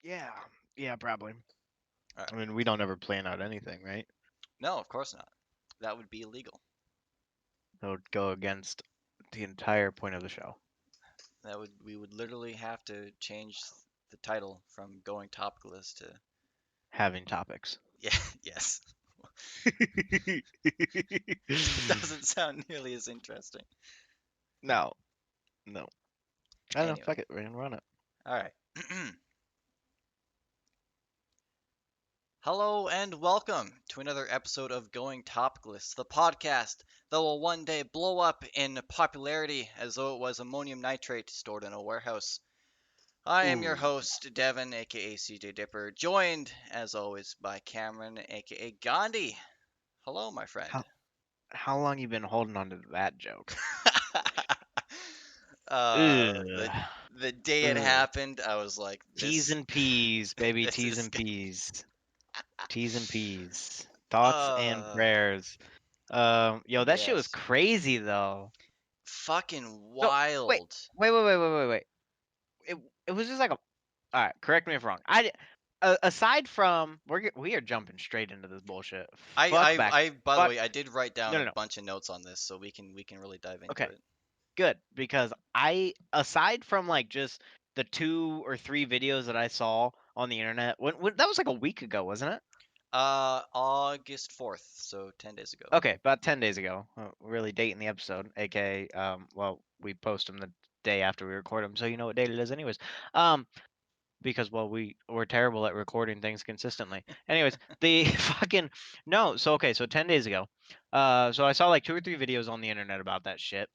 Yeah, yeah, probably. All I right. mean, we don't ever plan out anything, right? No, of course not. That would be illegal. That would go against the entire point of the show. That would we would literally have to change the title from Going Topicless to Having topics. yeah, yes. That doesn't sound nearly as interesting. No, no. I don't know. Anyway, Fuck it. We're gonna run it. all right. Hello and welcome to another episode of Going Topicless, the podcast that will one day blow up in popularity as though it was ammonium nitrate stored in a warehouse. I am your Ooh. host, Devon, aka CJ Dipper, joined, as always, by Cameron, aka Gandhi. Hello, my friend. How how long you been holding on to that joke? The Ugh. the day it Ugh. happened, I was like, T's this and P's, baby. this T's is and P's. T's and P's. Thoughts and uh prayers. Yo, that shit was yes, crazy though. fucking So wait, wild. wait. It it was just like a. All right, correct me if wrong. Aside from we are jumping straight into this bullshit. I Fuck I back. I by the Fuck. way, I did write down a No. bunch of notes on this so we can really dive into Okay, it. good because aside from like just the 2 or 3 videos that I saw on the internet, when that was like a week ago, wasn't it? August 4th, so 10 days ago. Okay, about 10 days ago. Really dating the episode, aka well, we post them the day after we record them, so you know what date it is, anyways. Um, because well, we're terrible at recording things consistently. Anyways, the fucking no. So okay, so 10 days ago, so I saw like 2 or 3 videos on the internet about that shit.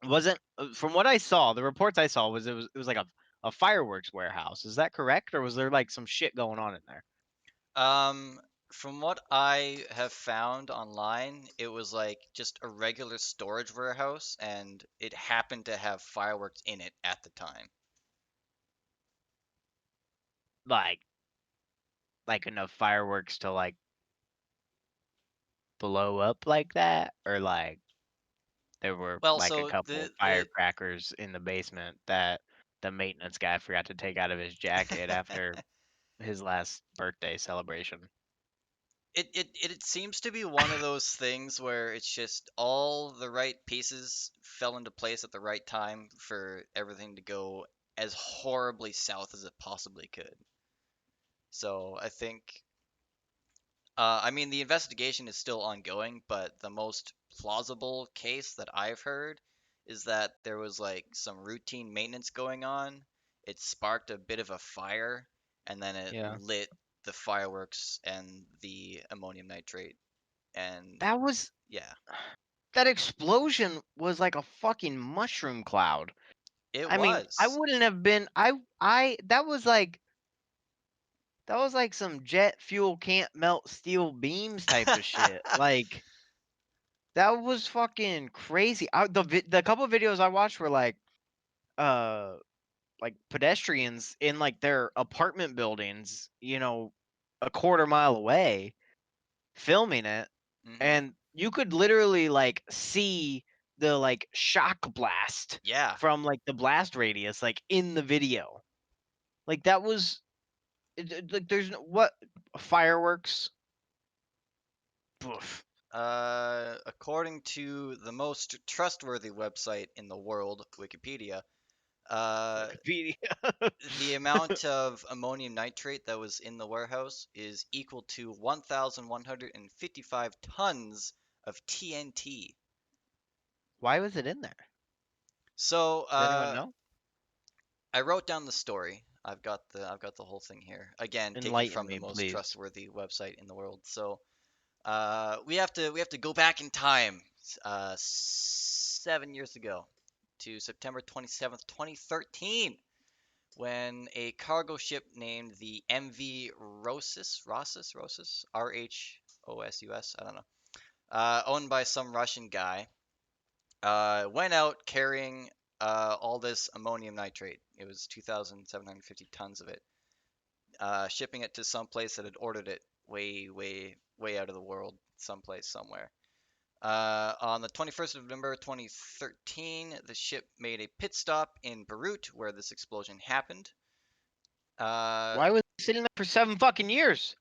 It wasn't from what I saw, the reports I saw was it was like a fireworks warehouse. Is that correct, or was there like some shit going on in there? Um, from what I have found online, it was like just a regular storage warehouse, and it happened to have fireworks in it at the time. Like enough fireworks to like blow up like that, or like there were Well, like a so couple firecrackers in the basement that the maintenance guy forgot to take out of his jacket after his last birthday celebration. it seems to be one of those things where it's just all the right pieces fell into place at the right time for everything to go as horribly south as it possibly could. So I think I mean, the investigation is still ongoing, but the most plausible case that I've heard is that there was like some routine maintenance going on. It sparked a bit of a fire, and then it Yeah. lit the fireworks and the ammonium nitrate. And That was yeah, that explosion was like a fucking mushroom cloud. it I mean, I was. wouldn't have been I that was like some jet fuel can't melt steel beams type of shit. Like that was fucking crazy. The couple videos I watched were uh like pedestrians in like their apartment buildings, a quarter mile away filming it, Hmm. and you could literally like see the like shock blast Yeah, from like the blast radius like in the video. Like that was like there's what fireworks. Oof. according to the most trustworthy website in the world, Wikipedia, uh, Wikipedia. the amount of ammonium nitrate that was in the warehouse is equal to 1,155 tons of TNT. Why was it in there? So Does anyone know? I wrote down the story. I've got the whole thing here. Again, taken Enlighten from the me, most please. trustworthy website in the world. So we have to go back in time 7 years ago to September 27th, 2013, when a cargo ship named the MV Rosus, Rhosus, I don't know, owned by some Russian guy, went out carrying all this ammonium nitrate. It was 2,750 tons of it, shipping it to some place that had ordered it way, way, way out of the world, someplace, somewhere. On the 21st of November 2013, the ship made a pit stop in Beirut where this explosion happened. Uh, Why was it sitting there for 7 fucking years?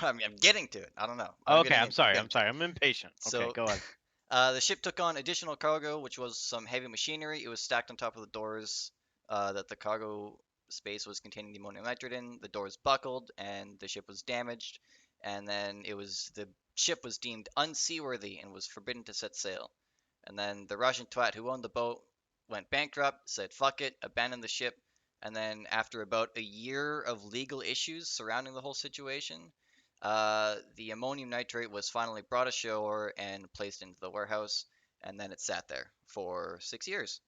I'm getting to it. I don't know. I'm Okay, getting I'm in. I'm sorry. getting I'm to sorry. it. I'm impatient. Okay, So, go ahead. the ship took on additional cargo, which was some heavy machinery. It was stacked on top of the doors that the cargo space was containing the ammonium nitrate in. The doors buckled, and the ship was damaged. And then the ship was deemed unseaworthy and was forbidden to set sail. And then the Russian twat who owned the boat went bankrupt, said fuck it, abandoned the ship. And then after about a year of legal issues surrounding the whole situation, the ammonium nitrate was finally brought ashore and placed into the warehouse, and then it sat there for 6 years.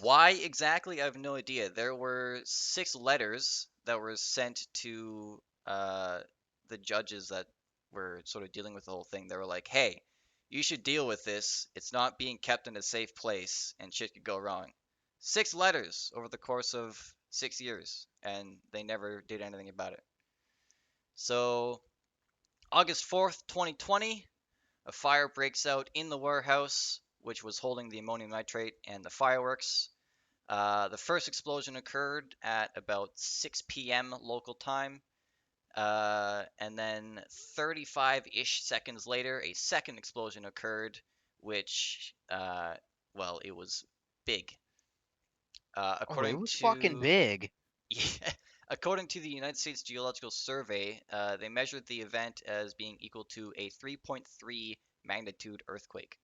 Why exactly? I have no idea. There were 6 letters that were sent to the judges that were sort of dealing with the whole thing. They were like, hey, you should deal with this. It's not being kept in a safe place, and shit could go wrong. 6 letters over the course of 6 years, and they never did anything about it. So August 4th, 2020, a fire breaks out in the warehouse, which was holding the ammonium nitrate and the fireworks. The first explosion occurred at about 6 p.m. local time, and then 35-ish seconds later, a second explosion occurred, which, well, it was big. Oh, it According was fucking to big. Yeah, according to the United States Geological Survey, they measured the event as being equal to a 3.3 magnitude earthquake.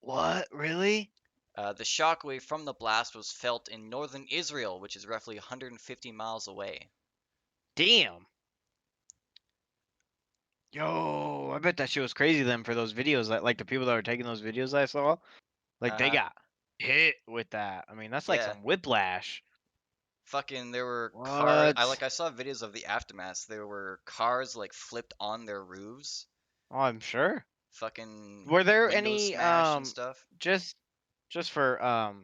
What? Really? The shockwave from the blast was felt in northern Israel, which is roughly 150 miles away. Damn. Yo, I bet that shit was crazy then for those videos. Like the people that were taking those videos I saw, like they Uh-huh. got hit with that. I mean, that's like Yeah. some whiplash. Fucking, there were cars. What? I saw videos of the aftermath. There were cars like flipped on their roofs. Oh, I'm sure. Fucking Were there windows any smashed and stuff. just for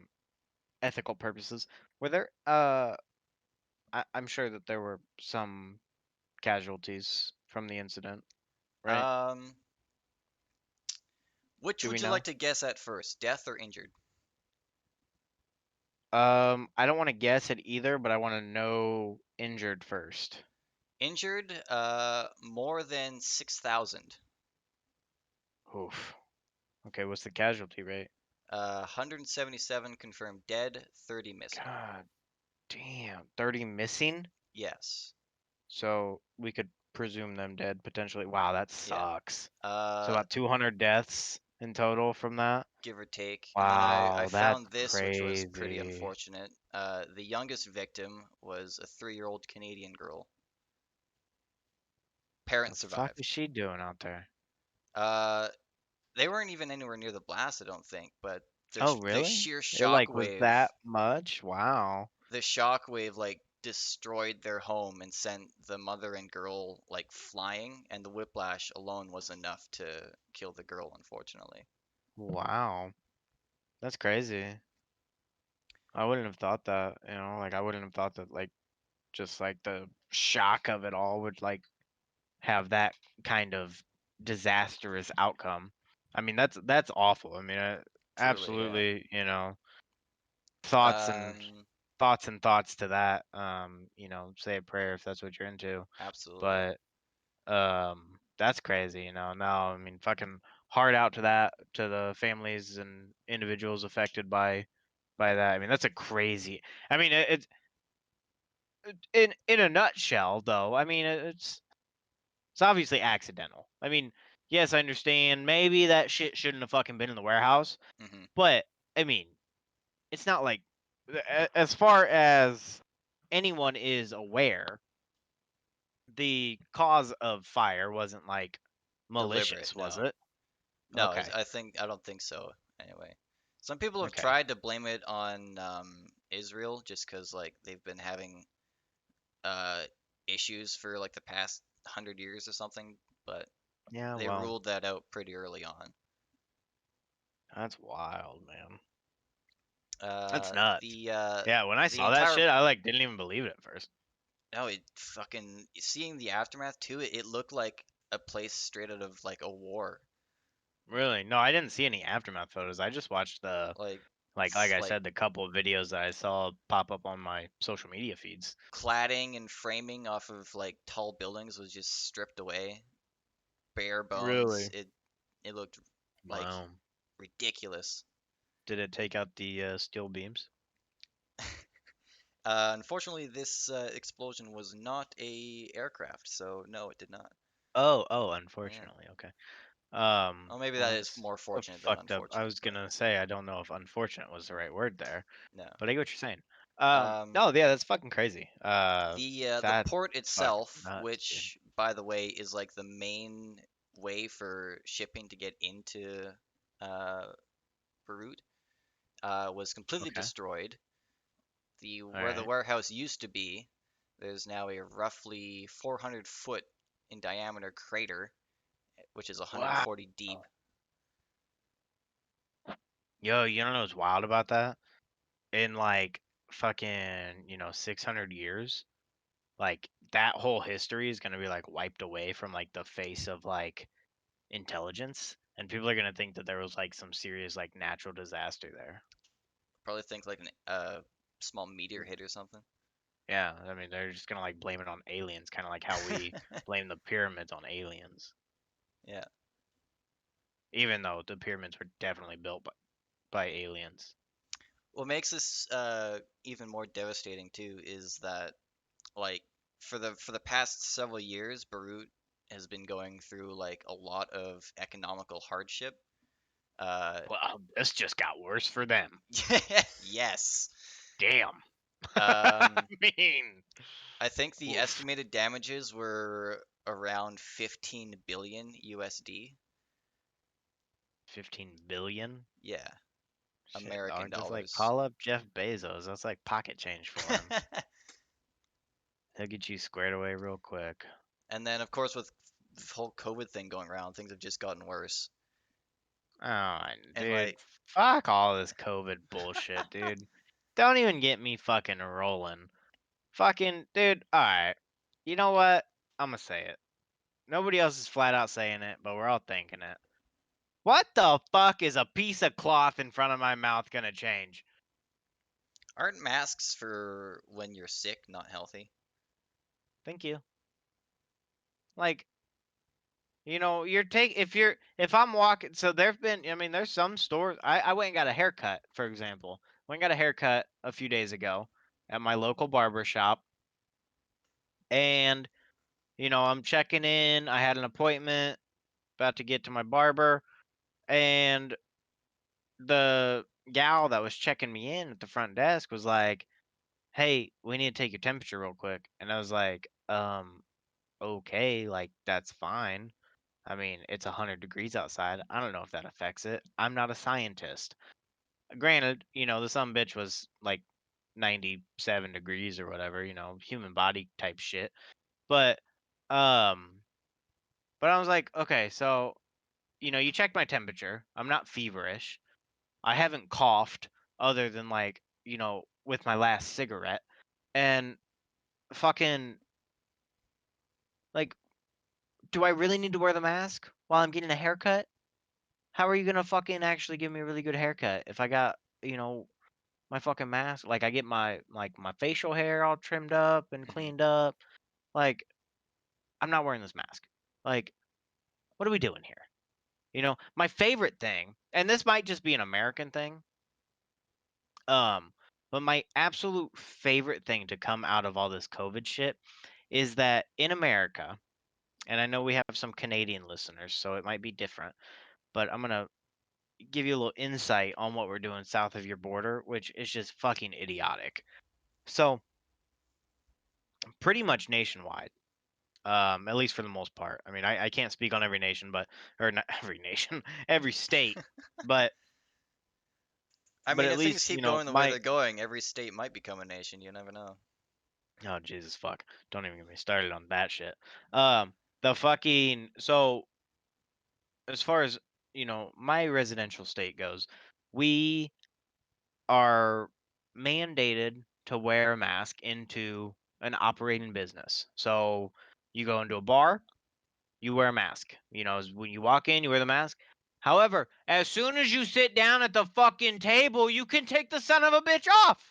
ethical purposes, were there I'm sure that there were some casualties from the incident, right? Um, which Do we would you like know? to guess at first, death or injured? I don't want to guess it either, but I want to know injured first. Injured, more than 6,000. Oof. Okay, what's the casualty rate? 177 confirmed dead, 30 missing. God damn, 30 missing? Yes. So we could presume them dead potentially. Wow, that Yeah. sucks. So Uh, about 200 deaths in total from that. give or take. And then I Wow, that's found this, which was pretty crazy. unfortunate. The youngest victim was a 3-year-old Canadian girl. The Parents fuck is survived. she doing out there? Uh, they weren't even anywhere near the blast, I don't think, but Oh, the really? sheer It like was shockwave, that much? Wow. like destroyed their home and sent the mother and girl like flying, and the whiplash alone was enough to kill the girl, unfortunately. Wow. That's crazy. I wouldn't have thought that, like I wouldn't have thought that like just like the shock of it all would like have that kind of disastrous outcome. I mean, that's awful. I mean, Truly, yeah. absolutely, thoughts and Um, thoughts to that. Say a prayer if that's what you're into. absolutely. But that's crazy. No, I mean, fucking heart out to that to the families and individuals affected by that. I mean, that's a crazy. I mean, in a nutshell, though. I mean, it's obviously accidental. I mean, yes, I understand. Maybe that shit shouldn't have fucking been in the warehouse, Hmm. but I mean, it's not like as far as anyone is aware, the cause of fire wasn't like Deliberate, malicious, was no. it? No, Okay. I don't think so. Anyway, some people have Okay. tried to blame it on Israel just because like they've been having uh issues for like the past 100 years or something, but Yeah, they well, ruled that out pretty early on. that's wild, man. That's Uh, nuts. the uh, Yeah, when I the saw that entire shit, I like didn't even believe it at first. no, it fucking seeing the aftermath too. It looked like a place straight out of like a war. Really? No, I didn't see any aftermath photos. I just watched the Like Like I Like said, the couple of videos that I saw pop up on my social media feeds. cladding and framing off of like tall buildings was just stripped away, bare bones. Really? It looked like Wow. ridiculous. Did it take out the steel beams? Unfortunately, this explosion was not a aircraft, so no, it did not. Oh, Yeah. unfortunately. Okay. Well, maybe Well, that is that's more a fortunate than fucked up. I unfortunate, was but gonna say I don't know if unfortunate was the right word there, no. but I get what you're saying. Um, No, yeah, that's fucking crazy. the That's port fucking itself, nuts, dude. which by the way is like the main way for shipping to get into uh, Beirut, was completely Okay. destroyed. The All Where the right. warehouse used to be, there's now a roughly 400-foot in diameter crater, which is Wow. 140 deep. Yo, you know what's wild about that? In like fucking 600 years, like that whole history is gonna be like wiped away from like the face of like intelligence, and people are gonna think that there was like some serious like natural disaster there. Probably think like a small meteor hit or something. Yeah, I mean they're just gonna like blame it on aliens, kind of like how we blame the pyramids on aliens, Yeah. even though the pyramids were definitely built by aliens. What makes this even more devastating too is that like for the past several years, Beirut has been going through like a lot of economical hardship. Uh, Well, this just got worse for them. yes. Damn. I Um, mean, I think the oof, estimated damages were around 15 billion USD. 15 billion. Yeah, Shit, American dog. Just like dollars. call up Jeff Bezos. That's like pocket change for him. He'll get you squared away real quick. And then, of course, with the whole COVID thing going around, things have just gotten worse. Oh, And dude, like, fuck all this COVID bullshit, dude. Don't even get me fucking rolling. Fucking, dude, alright. You know what? I'm gonna say it. Nobody else is flat out saying it, but we're all thinking it. What the fuck is a piece of cloth in front of my mouth gonna change? aren't masks for when you're sick, not healthy? Thank you. Like, you're take if I'm walking, so there've been, I mean, there's some stores. I went and got a haircut, for example. Went and got a haircut a few days ago at my local barber shop, and I'm checking in. I had an appointment, about to get to my barber, and the gal that was checking me in at the front desk was like, "Hey, we need to take your temperature real quick." And I was like, okay, like that's fine. I mean, it's 100 degrees outside. I don't know if that affects it. I'm not a scientist. Granted, the some bitch was like 97 degrees or whatever, human body type shit. But um but I was like, okay, so you checked my temperature. I'm not feverish. I haven't coughed other than like, with my last cigarette. And fucking like, do I really need to wear the mask while I'm getting a haircut? How are you gonna fucking actually give me a really good haircut if I got, my fucking mask? Like I get my facial hair all trimmed up and Hmm. cleaned up. Like I'm not wearing this mask. Like what are we doing here? My favorite thing, and this might just be an American thing, um, but my absolute favorite thing to come out of all this COVID shit is that in America, and I know we have some Canadian listeners, so it might be different, but I'm gonna give you a little insight on what we're doing south of your border, which is just fucking idiotic. So, pretty much nationwide, at least for the most part. I mean, I can't speak on every nation, but or not every nation, every state, but I but mean, at if things least keep going the way my they're going, every state might become a nation. You never know. oh Jesus fuck, don't even get me started on that shit. Um, the fucking so as far as my residential state goes, we are mandated to wear a mask into an operating business. So you go into a bar, you wear a mask. When you walk in, you wear the mask. However, as soon as you sit down at the fucking table, you can take the son of a bitch off.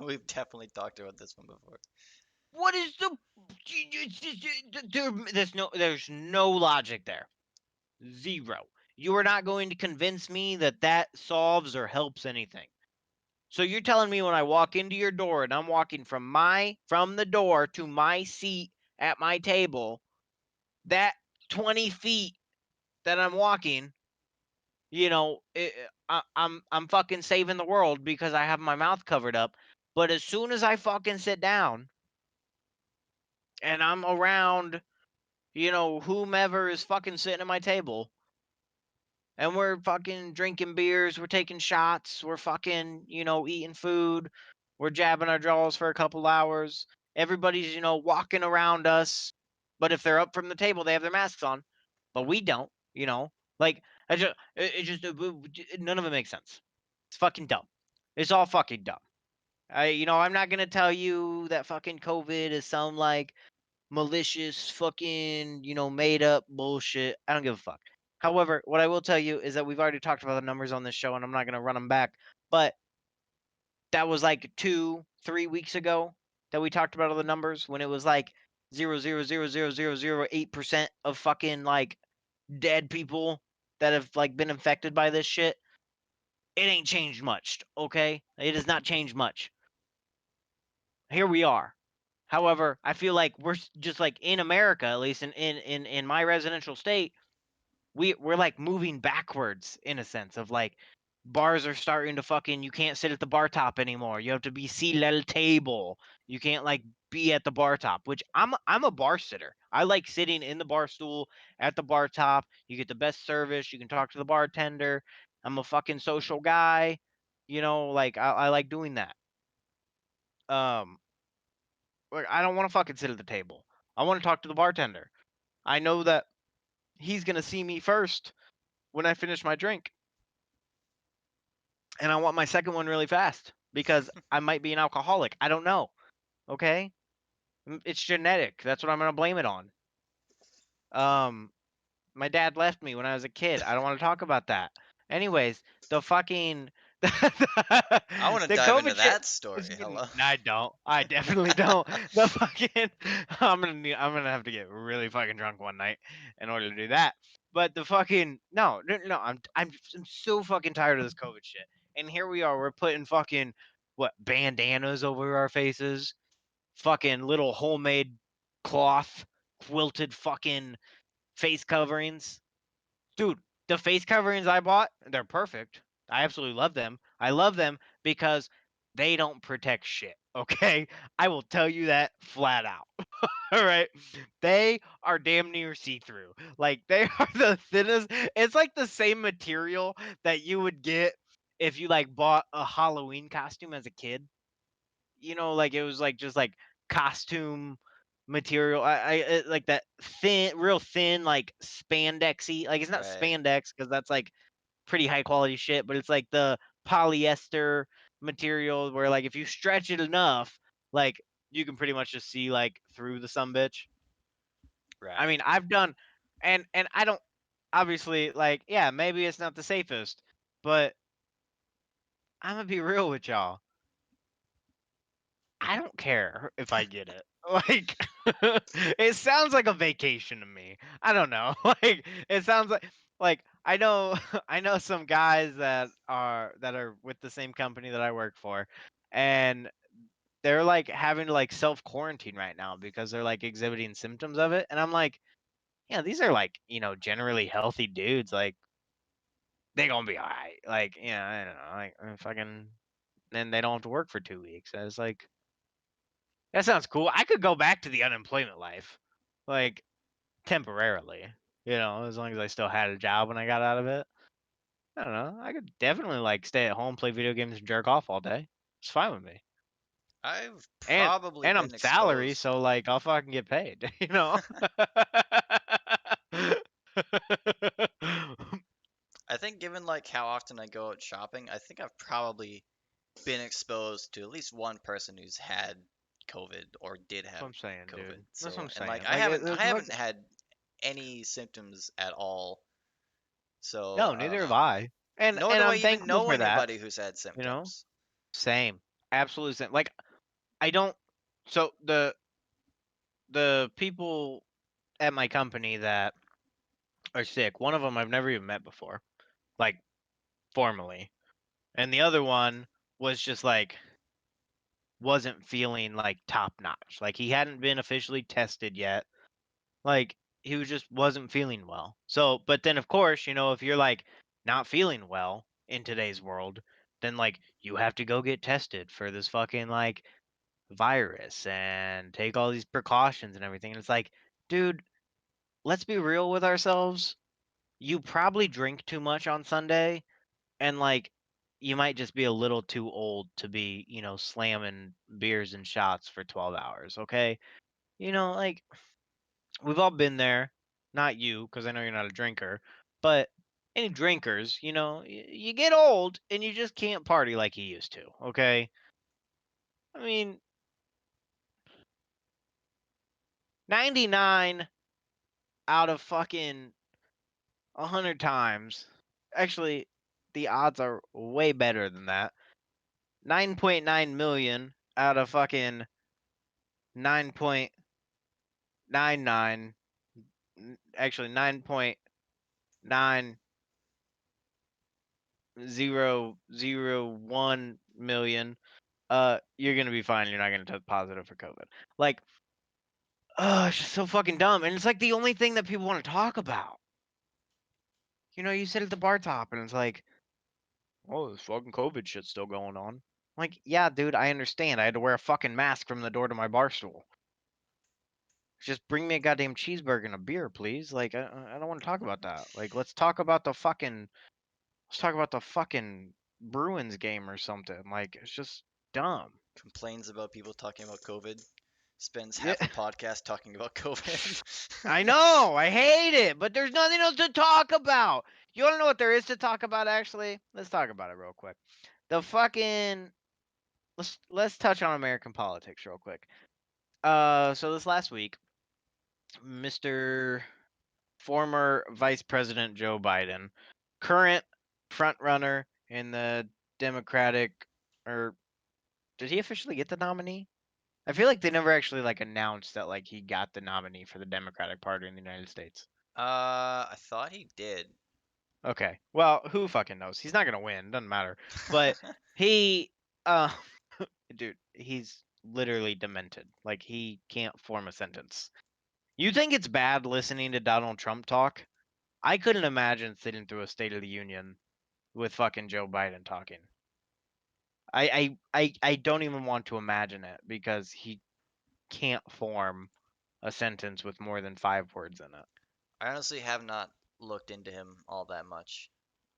We've definitely talked about this one before. What is the there's no logic there. Zero. You are not going to convince me that that solves or helps anything. So you're telling me when I walk into your door and I'm walking from the door to my seat at my table, that 20 feet that I'm walking, I'm fucking saving the world because I have my mouth covered up. But as soon as I fucking sit down and I'm around, whomever is fucking sitting at my table, and we're fucking drinking beers, we're taking shots, we're fucking, eating food, we're jabbing our jaws for a couple hours. Everybody's, walking around us. But if they're up from the table, they have their masks on. But we don't, Like, none of it makes sense. It's fucking dumb. It's all fucking dumb. I'm not gonna tell you that fucking COVID is some like malicious fucking, made up bullshit. I don't give a fuck. However, what I will tell you is that we've already talked about the numbers on this show and I'm not going to run them back. But that was like 2, 3 weeks ago that we talked about all the numbers when it was like 0.0000008% of fucking like dead people that have like been infected by this shit. It ain't changed much, okay? It has not changed much. Here we are. However, I feel like we're just like in America, at least in my residential state, we're like moving backwards in a sense of like bars are starting to fucking you can't sit at the bar top anymore. You have to be seated at a table. You can't like be at the bar top, which I'm a bar sitter. I like sitting in the bar stool at the bar top. You get the best service. You can talk to the bartender. I'm a fucking social guy. Like I like doing that. Um, like, I don't want to fucking sit at the table. I want to talk to the bartender. I know that he's gonna see me first when I finish my drink, and I want my second one really fast because I might be an alcoholic. I don't know. Okay, it's genetic. That's what I'm gonna blame it on. Um, my dad left me when I was a kid. I don't want to talk about that. Anyways, the fucking I want to the dive into COVID shit that is story. getting. Hello. No, I don't. I definitely don't. The fucking. I'm gonna have to get really fucking drunk one night in order to do that. But the fucking no, no, no. I'm so fucking tired of this COVID shit. And here we are. We're putting fucking what bandanas over our faces. Fucking little homemade cloth quilted fucking face coverings. Dude, the face coverings I bought, they're perfect. I absolutely love them. I love them because they don't protect shit. Okay? I will tell you that flat out. All right. They are damn near see-through. Like they are the thinnest. It's like the same material that you would get if you like bought a Halloween costume as a kid. Like it was like just like costume material. Like that thin, real thin, like spandexy. Like it's not Right. spandex because that's like pretty high quality shit, but it's like the polyester material where like if you stretch it enough, like you can pretty much just see like through the some bitch. I Right. mean, I've done, and I don't obviously like yeah maybe it's not the safest, but I'm gonna be real with y'all. I don't care if I get it. Like, it sounds like a vacation to me. I don't know. Like, it sounds like I know I know some guys that are with the same company that I work for, and they're like having to like self quarantine right now because they're like exhibiting symptoms of it, and I'm like, yeah, these are like generally healthy dudes. Like, they gonna be all right. Like, yeah, I don't know. Like, fucking, then they don't have to work for 2 weeks. And it's like. That sounds cool. I could go back to the unemployment life, like temporarily. As long as I still had a job when I got out of it. I don't know. I could definitely like stay at home, play video games, and jerk off all day. It's fine with me. I've And probably and I'm been salary, exposed. so like I'll fucking get paid. I think given like how often I go out shopping, I think I've probably been exposed to at least one person who's had COVID or did That's what have I'm saying, COVID. dude. That's what So, I'm and like saying. Like I haven't had any symptoms at all. So No, neither have I. nor And do I I'm even thankful know for that, anybody who's had you know? symptoms. Same. Absolute same. Like I don't so the people at my company that are sick, one of them I've never even met before, like formally. And the other one was just like wasn't feeling like top notch. Like he hadn't been officially tested yet. Like he was just wasn't feeling well. So, but then of course, if you're like not feeling well in today's world, then like you have to go get tested for this fucking like virus and take all these precautions and everything. And it's like, dude, let's be real with ourselves. You probably drink too much on Sunday and like you might just be a little too old to be, slamming beers and shots for 12 hours, okay? Like we've all been there. Not you, because I know you're not a drinker, but any drinkers, you get old and you just can't party like you used to, okay? I mean, 99 out of fucking 100 times. Actually, the odds are way better than that. 9.9 million out of fucking 9.99, actually 9.9001 million, you're gonna be fine. You're not gonna test positive for COVID. Like, it's just so fucking dumb. And it's like the only thing that people want to talk about. You sit at the bar top and it's like, oh, this fucking COVID shit's still going on. Like, yeah, dude, I understand. I had to wear a fucking mask from the door to my bar stool. Just bring me a goddamn cheeseburger and a beer, please. Like, I don't want to talk about that. Like, let's talk about the fucking Bruins game or something. Like, it's just dumb. Complains about people talking about COVID. Spends Yeah, half the podcast talking about COVID. I know. I hate it, but there's nothing else to talk about. You want to know what there is to talk about? Actually, let's talk about it real quick. The fucking let's touch on American politics real quick. So this last week, Mr. former Vice President Joe Biden, current front runner in the Democratic, or did he officially get the nominee? I feel like they never actually like announced that like he got the nominee for the Democratic Party in the United States. I thought he did. Okay. Well, who fucking knows? He's not gonna win. Doesn't matter. But he, uh, dude, he's literally demented. Like he can't form a sentence. You think it's bad listening to Donald Trump talk? I couldn't imagine sitting through a State of the Union with fucking Joe Biden talking. I don't even want to imagine it because he can't form a sentence with more than 5 words in it. I honestly have not looked into him all that much.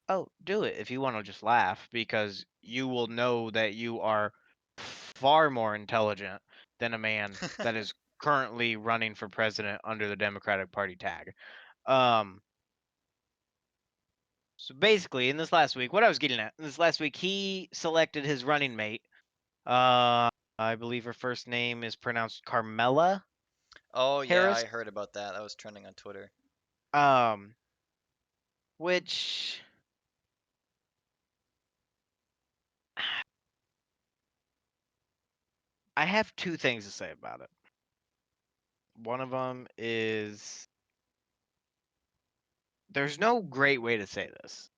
Oh, do it if you want to just laugh because you will know that you are far more intelligent than a man that is currently running for president under the Democratic Party tag. Um, so basically, in this last week, what I was getting at, in this last week, he selected his running mate. I believe her first name is pronounced Carmela Oh yeah, Harris. I heard about that. That was trending on Twitter. Um, which I have two things to say about it. One of them is there's no great way to say this.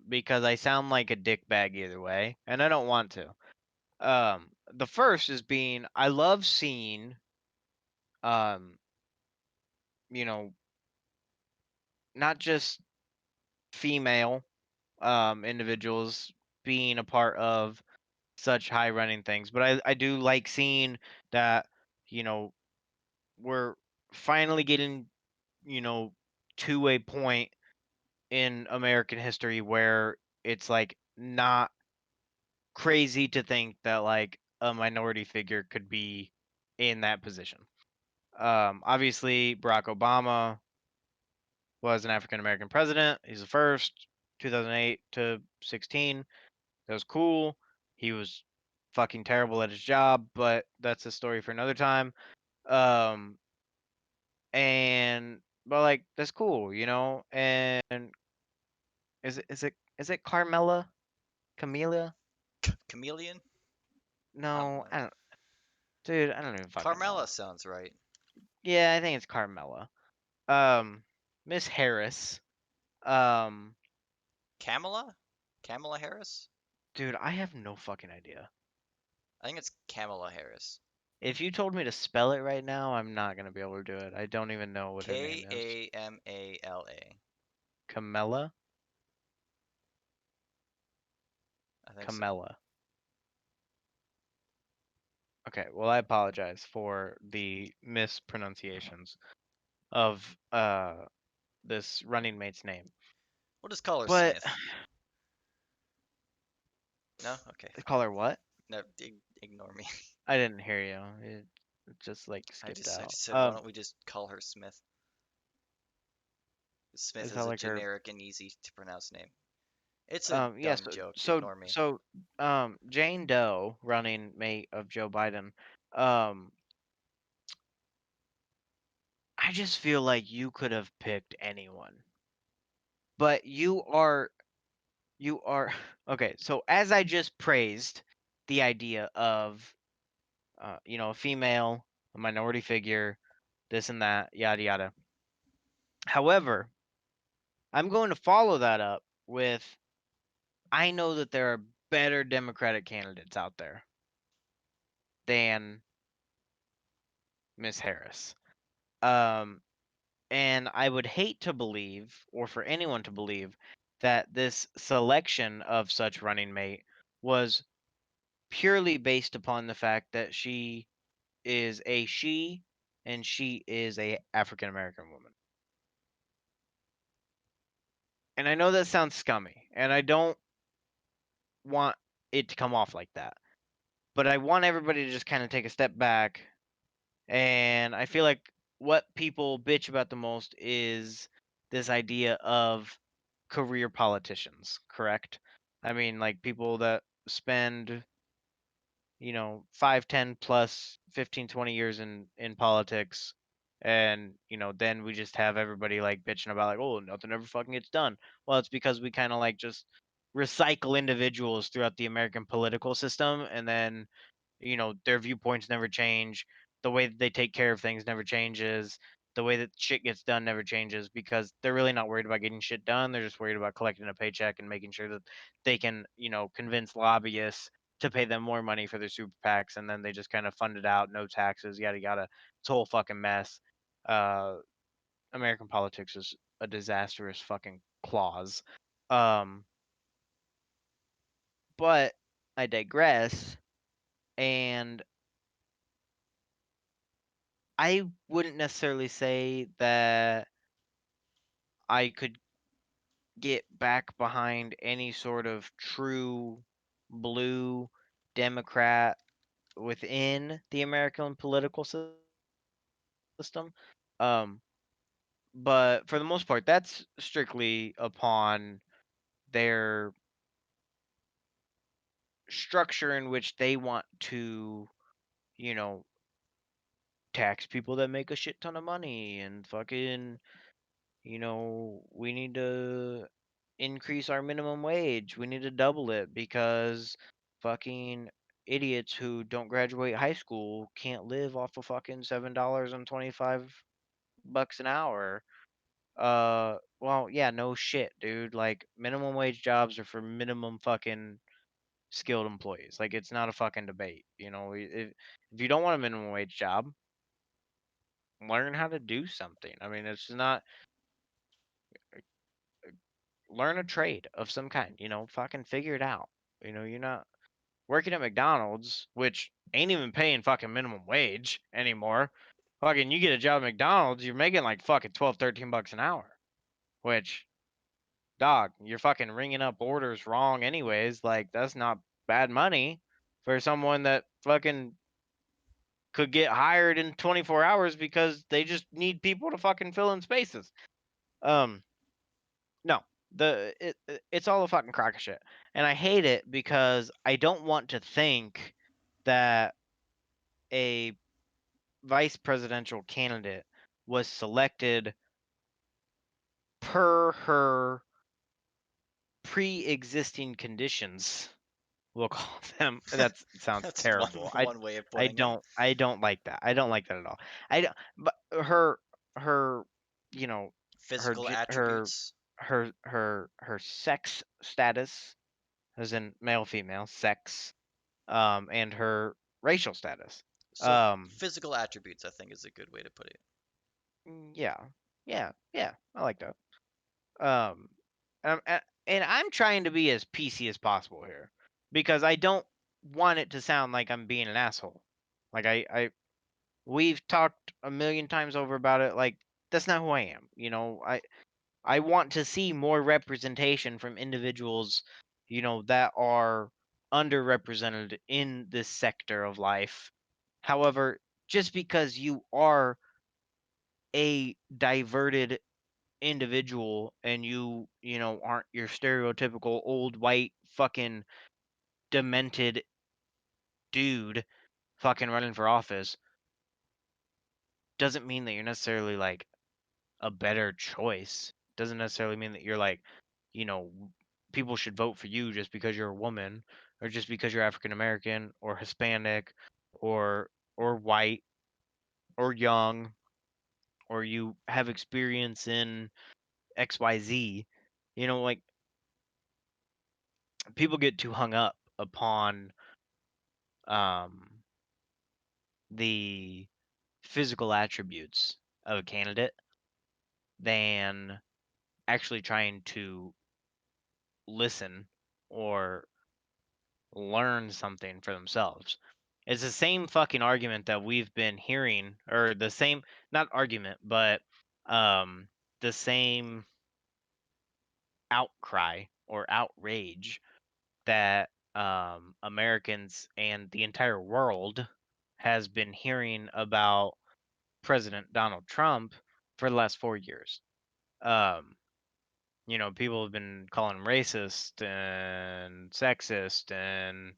Because I sound like a dickbag either way, and I don't want to. The first is being I love seeing um, you know, not just female individuals being a part of such high running things, but I do like seeing that, you know, we're finally getting, you know, to a point in American history where it's like not crazy to think that like a minority figure could be in that position. Obviously, Barack Obama was an African American president. He's the first, 2008 to 16. That was cool. He was fucking terrible at his job, but that's a story for another time. Um, and but like that's cool, and Is it Carmela? Camellia? Chameleon? I don't No, know. I don't. Dude, I don't even fucking Carmela know. sounds right. Yeah, I think it's Carmela. Um, Miss Harris. Um, Kamala? Kamala Harris? dude, I have no fucking idea. I think it's Kamala Harris. If you told me to spell it right now, I'm not gonna be able to do it. I don't even know what her name K is. A M A L A. Camella? I think so. Camella. Okay, well, I apologize for the mispronunciations of this running mate's name. We'll just call her But Smith. No? Okay, fine. call her what? No, ignore me. I didn't hear you. It just like I skipped just I out. just said why don't we just call her Smith? Smith Is is that a like her? generic and easy to pronounce name. It's a Yeah. dumb So joke. so Ignore me. so Jane Doe, running mate of Joe Biden. Um, I just feel like you could have picked anyone, but you are okay. So as I just praised the idea of a female, a minority figure, this and that, yada yada. However, I'm going to follow that up with I know that there are better Democratic candidates out there than Miss Harris. Um, and I would hate to believe, or for anyone to believe, that this selection of such running mate was purely based upon the fact that she is a she and she is a African American woman. And I know that sounds scummy, and I don't want it to come off like that. But I want everybody to just kind of take a step back. And I feel like what people bitch about the most is this idea of career politicians, correct? I mean, like people that spend 5, 10 plus 15, 20 years in politics, and then we just have everybody like bitching about like, oh, nothing ever fucking gets done. Well, it's because we kind of like just recycle individuals throughout the American political system, and then their viewpoints never change, the way that they take care of things never changes, the way that shit gets done never changes, because they're really not worried about getting shit done. They're just worried about collecting a paycheck and making sure that they can convince lobbyists to pay them more money for their super PACs, and then they just kind of fund it out, no taxes, yada yada. It's a whole fucking mess. uh American politics is a disastrous fucking clause. um but I digress. And I wouldn't necessarily say that I could get back behind any sort of true blue Democrat within the American political system. Um, but for the most part, that's strictly upon their structure in which they want to, you know, tax people that make a shit ton of money and fucking we need to increase our minimum wage. We need to double it because fucking idiots who don't graduate high school can't live off of fucking $7.25 an hour. Well, yeah, no shit, dude. Like minimum wage jobs are for minimum fucking skilled employees. Like it's not a fucking debate. If you don't want a minimum wage job, learn how to do something. I mean, it's not learn a trade of some kind, fucking figure it out. You're not working at McDonald's, which ain't even paying fucking minimum wage anymore. Fucking, you get a job at McDonald's, you're making like fucking 12, $13 an hour, which, dog, you're fucking ringing up orders wrong anyways. Like, that's not bad money for someone that fucking could get hired in 24 hours because they just need people to fucking fill in spaces. Um, No, it's all a fucking crock of shit, and I hate it because I don't want to think that a vice presidential candidate was selected per her pre-existing conditions. We'll call them. That sounds That's terrible. one way of putting it. I don't like that. I don't like that at all. I don't, but her you know her Physical her attributes. her sex status, as in male female sex, and her racial status. So Um, physical attributes, I think, is a good way to put it. yeah, yeah. I like that. Um, and I'm trying to be as PC as possible here because I don't want it to sound like I'm being an asshole. Like we've talked a million times over about it. Like that's not who I am. I want to see more representation from individuals, that are underrepresented in this sector of life. However, just because you are a diverted individual and you aren't your stereotypical old white fucking demented dude fucking running for office doesn't mean that you're necessarily like a better choice. Doesn't necessarily mean that you're like, you know, people should vote for you just because you're a woman or just because you're African American or Hispanic or white or young or you have experience in XYZ. Like people get too hung up upon um the physical attributes of a candidate than actually trying to listen or learn something for themselves. It's the same fucking argument that we've been hearing, or the same, not argument, but um, the same outcry or outrage that Americans and the entire world has been hearing about President Donald Trump for the last 4 years. Um, people have been calling him racist and sexist and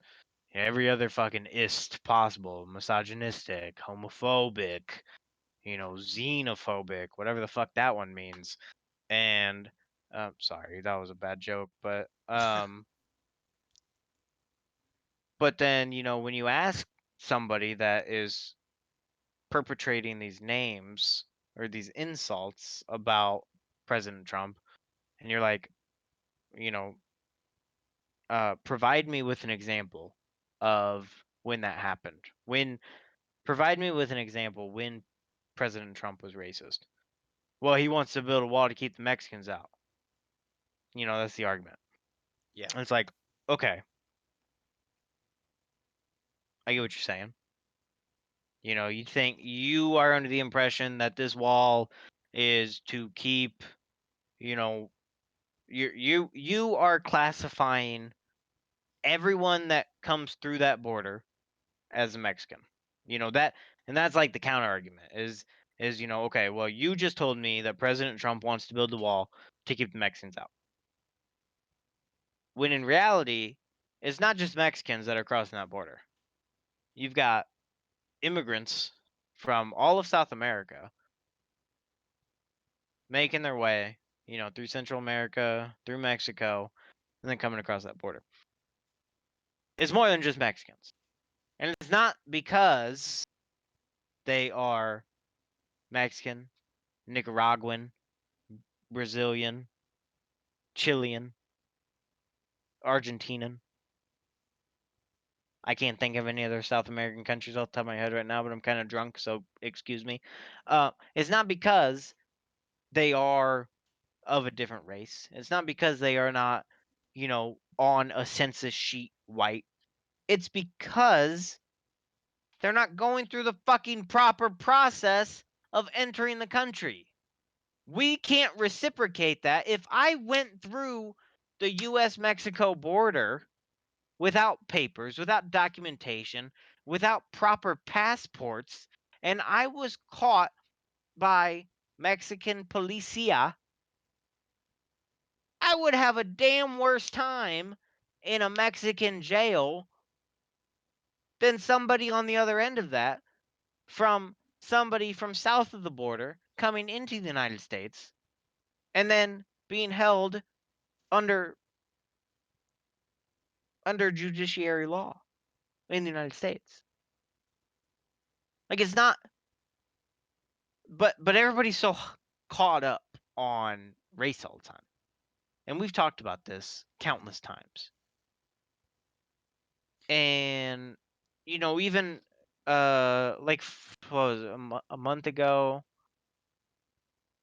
every other fucking ist possible, misogynistic, homophobic, xenophobic, whatever the fuck that one means. And sorry, that was a bad joke, but then, when you ask somebody that is perpetrating these names or these insults about President Trump, and you're like, you know, provide me with an example of when that happened. Provide me with an example when President Trump was racist. Well, he wants to build a wall to keep the Mexicans out. That's the argument. Yeah. And it's like, okay, I get what you're saying. You think you are under the impression that this wall is to keep, you know, you are classifying everyone that comes through that border as a Mexican. That, and that's like the counter argument is okay, well, you just told me that President Trump wants to build the wall to keep the Mexicans out. When in reality, it's not just Mexicans that are crossing that border. You've got immigrants from all of South America making their way, through Central America, through Mexico, and then coming across that border. It's more than just Mexicans. And it's not because they are Mexican, Nicaraguan, Brazilian, Chilean, Argentinian. I can't think of any other South American countries off the top of my head right now, but I'm kind of drunk, so excuse me. It's not because they are of a different race. It's not because they are not, on a census sheet white. It's because they're not going through the fucking proper process of entering the country. We can't reciprocate that. If I went through the US Mexico border without papers, without documentation, without proper passports, and I was caught by Mexican policia, I would have a damn worse time in a Mexican jail than somebody on the other end of that, from somebody from south of the border coming into the United States and then being held under under judiciary law in the United States. Like it's not, but everybody's so caught up on race all the time, and we've talked about this countless times. And even like what was it, a month ago,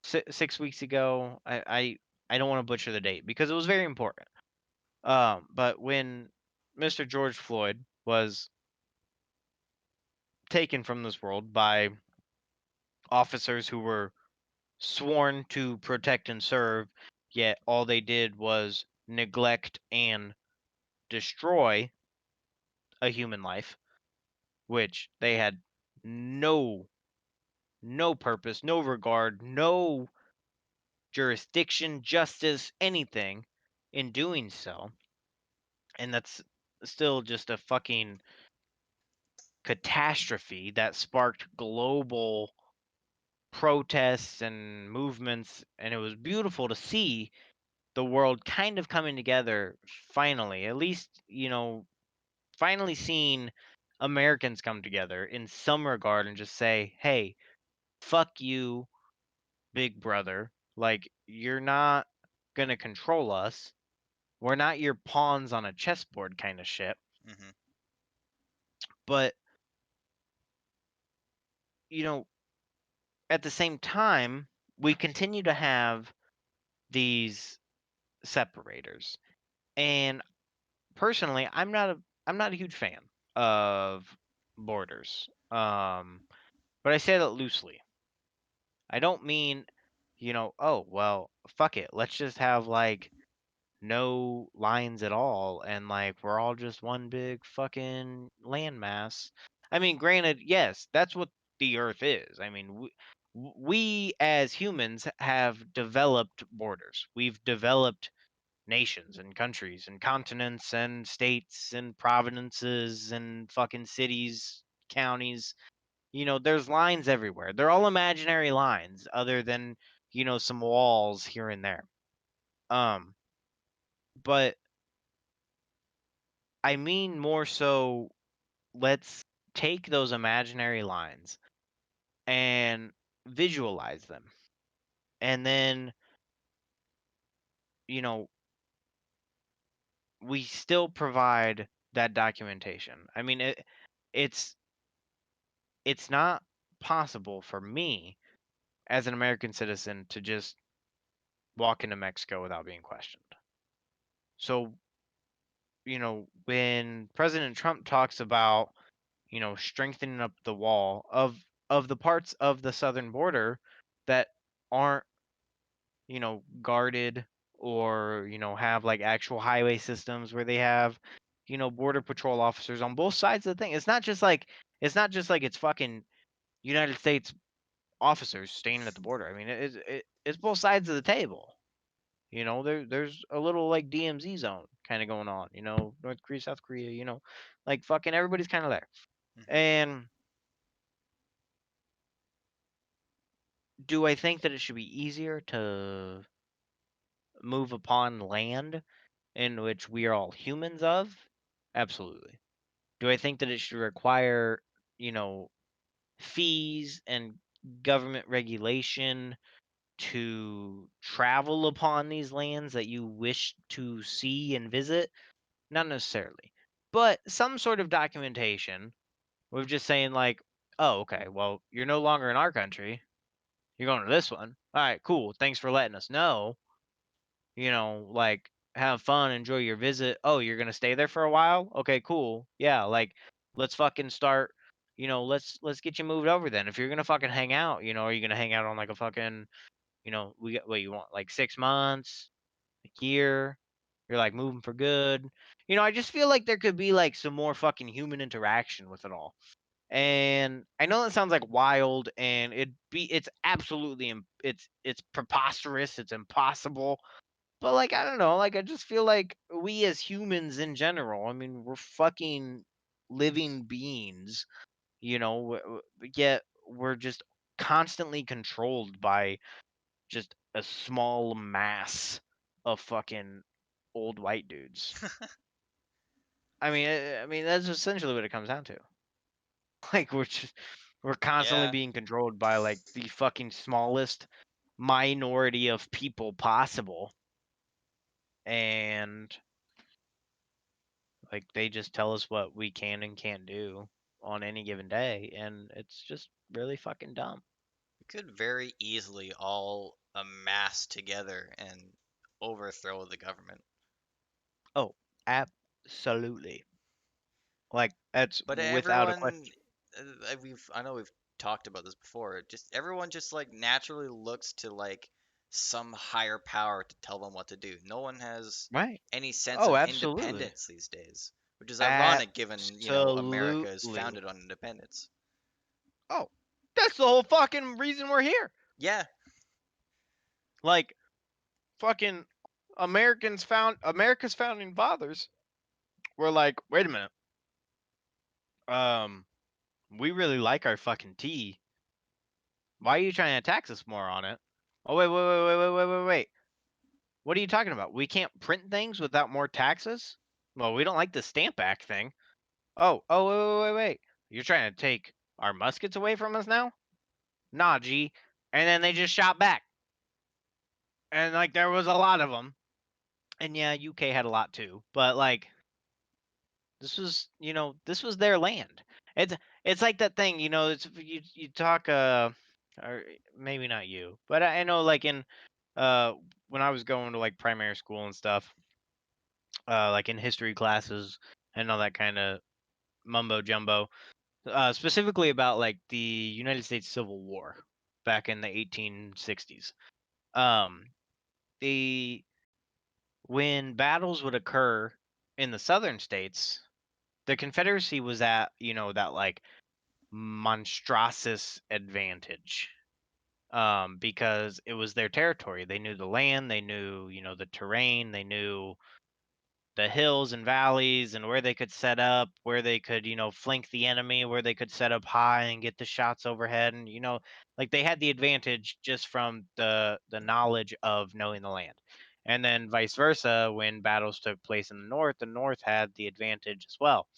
6 weeks ago, I don't want to butcher the date because it was very important. But when Mr. George Floyd was taken from this world by officers who were sworn to protect and serve, yet all they did was neglect and destroy a human life, which they had no purpose, no regard, no jurisdiction, justice, anything in doing so. And that's still just a fucking catastrophe that sparked global protests and movements, and it was beautiful to see the world kind of coming together finally. At least, finally seeing Americans come together in some regard and just say, "Hey, fuck you, big brother. Like you're not going to control us. We're not your pawns on a chessboard kind of shit." Mm-hmm. But, you know, at the same time, we continue to have these separators. And personally, I'm not a huge fan of borders. But I say that loosely. I don't mean, oh, well, fuck it. Let's just have like no lines at all and like we're all just one big fucking landmass. I mean, granted, yes, that's what the earth is. I mean, we as humans have developed borders. We've developed nations and countries and continents and states and provinces and fucking cities, counties. There's lines everywhere. They're all imaginary lines other than, some walls here and there. Um, but I mean more so, let's take those imaginary lines and visualize them. And then, you know, we still provide that documentation. I mean, it's it's not possible for me as an American citizen to just walk into Mexico without being questioned. So, when President Trump talks about, strengthening up the wall of the parts of the southern border that aren't, guarded or, have like actual highway systems where they have, border patrol officers on both sides of the thing. It's not just like it's fucking United States officers standing at the border. I mean, it's both sides of the table. There's a little like DMZ zone kind of going on. North Korea, South Korea. Like fucking everybody's kind of there. Mm-hmm. And do I think that it should be easier to move upon land in which we are all humans of? Absolutely. Do I think that it should require, you know, fees and government regulation to travel upon these lands that you wish to see and visit? Not necessarily. But some sort of documentation with just saying, like, oh, okay, well, you're no longer in our country. You're going to this one. All right, cool. Thanks for letting us know. Like, have fun, enjoy your visit. Oh, you're going to stay there for a while? Okay, cool. Yeah, like, let's fucking start. Let's get you moved over then. If you're gonna fucking hang out, are you gonna hang out on like a fucking, we got what you want, like 6 months, a year? You're like moving for good. I just feel like there could be like some more fucking human interaction with it all. And I know that sounds like wild, and it's absolutely it's preposterous, it's impossible. But like I don't know, like I just feel like we as humans in general, I mean, we're fucking living beings, yet we're just constantly controlled by just a small mass of fucking old white dudes. I mean that's essentially what it comes down to. Like we're constantly Yeah, being controlled by like the fucking smallest minority of people possible, and like they just tell us what we can and can't do on any given day, and it's just really fucking dumb. we could very easily all amass together and overthrow the government. Oh, absolutely. Like that's But without a everyone, question. I know we've talked about this before. Just everyone just like naturally looks to like some higher power to tell them what to do. No one has Right. any sense Oh, of absolutely. independence these days, which is ironic given, America is Absolutely. founded on independence. Oh, that's the whole fucking reason we're here. Yeah, Like fucking America's founding fathers were like, wait a minute, um, we really like our fucking tea. Why are you trying to tax us more on it? Oh wait. What are you talking about? We can't print things without more taxes? Well, we don't like the Stamp Act thing. Oh, wait. You're trying to take our muskets away from us now? Nah, G. And then they just shot back. And like there was a lot of them. And yeah, UK had a lot too. But like this was their land. It's like that thing, it's you talk or maybe not you, but I know like in uh when I was going to like primary school and stuff, like in history classes and all that kind of mumbo jumbo, specifically about like the United States Civil War back in the 1860s. Um, the When battles would occur in the southern states, the Confederacy was at that like monstrous advantage, because it was their territory. They knew the land, they knew the terrain, they knew the hills and valleys and where they could set up, where they could, flank the enemy, where they could set up high and get the shots overhead. And, like they had the advantage just from the knowledge of knowing the land. And then vice versa, when battles took place in the North had the advantage as well.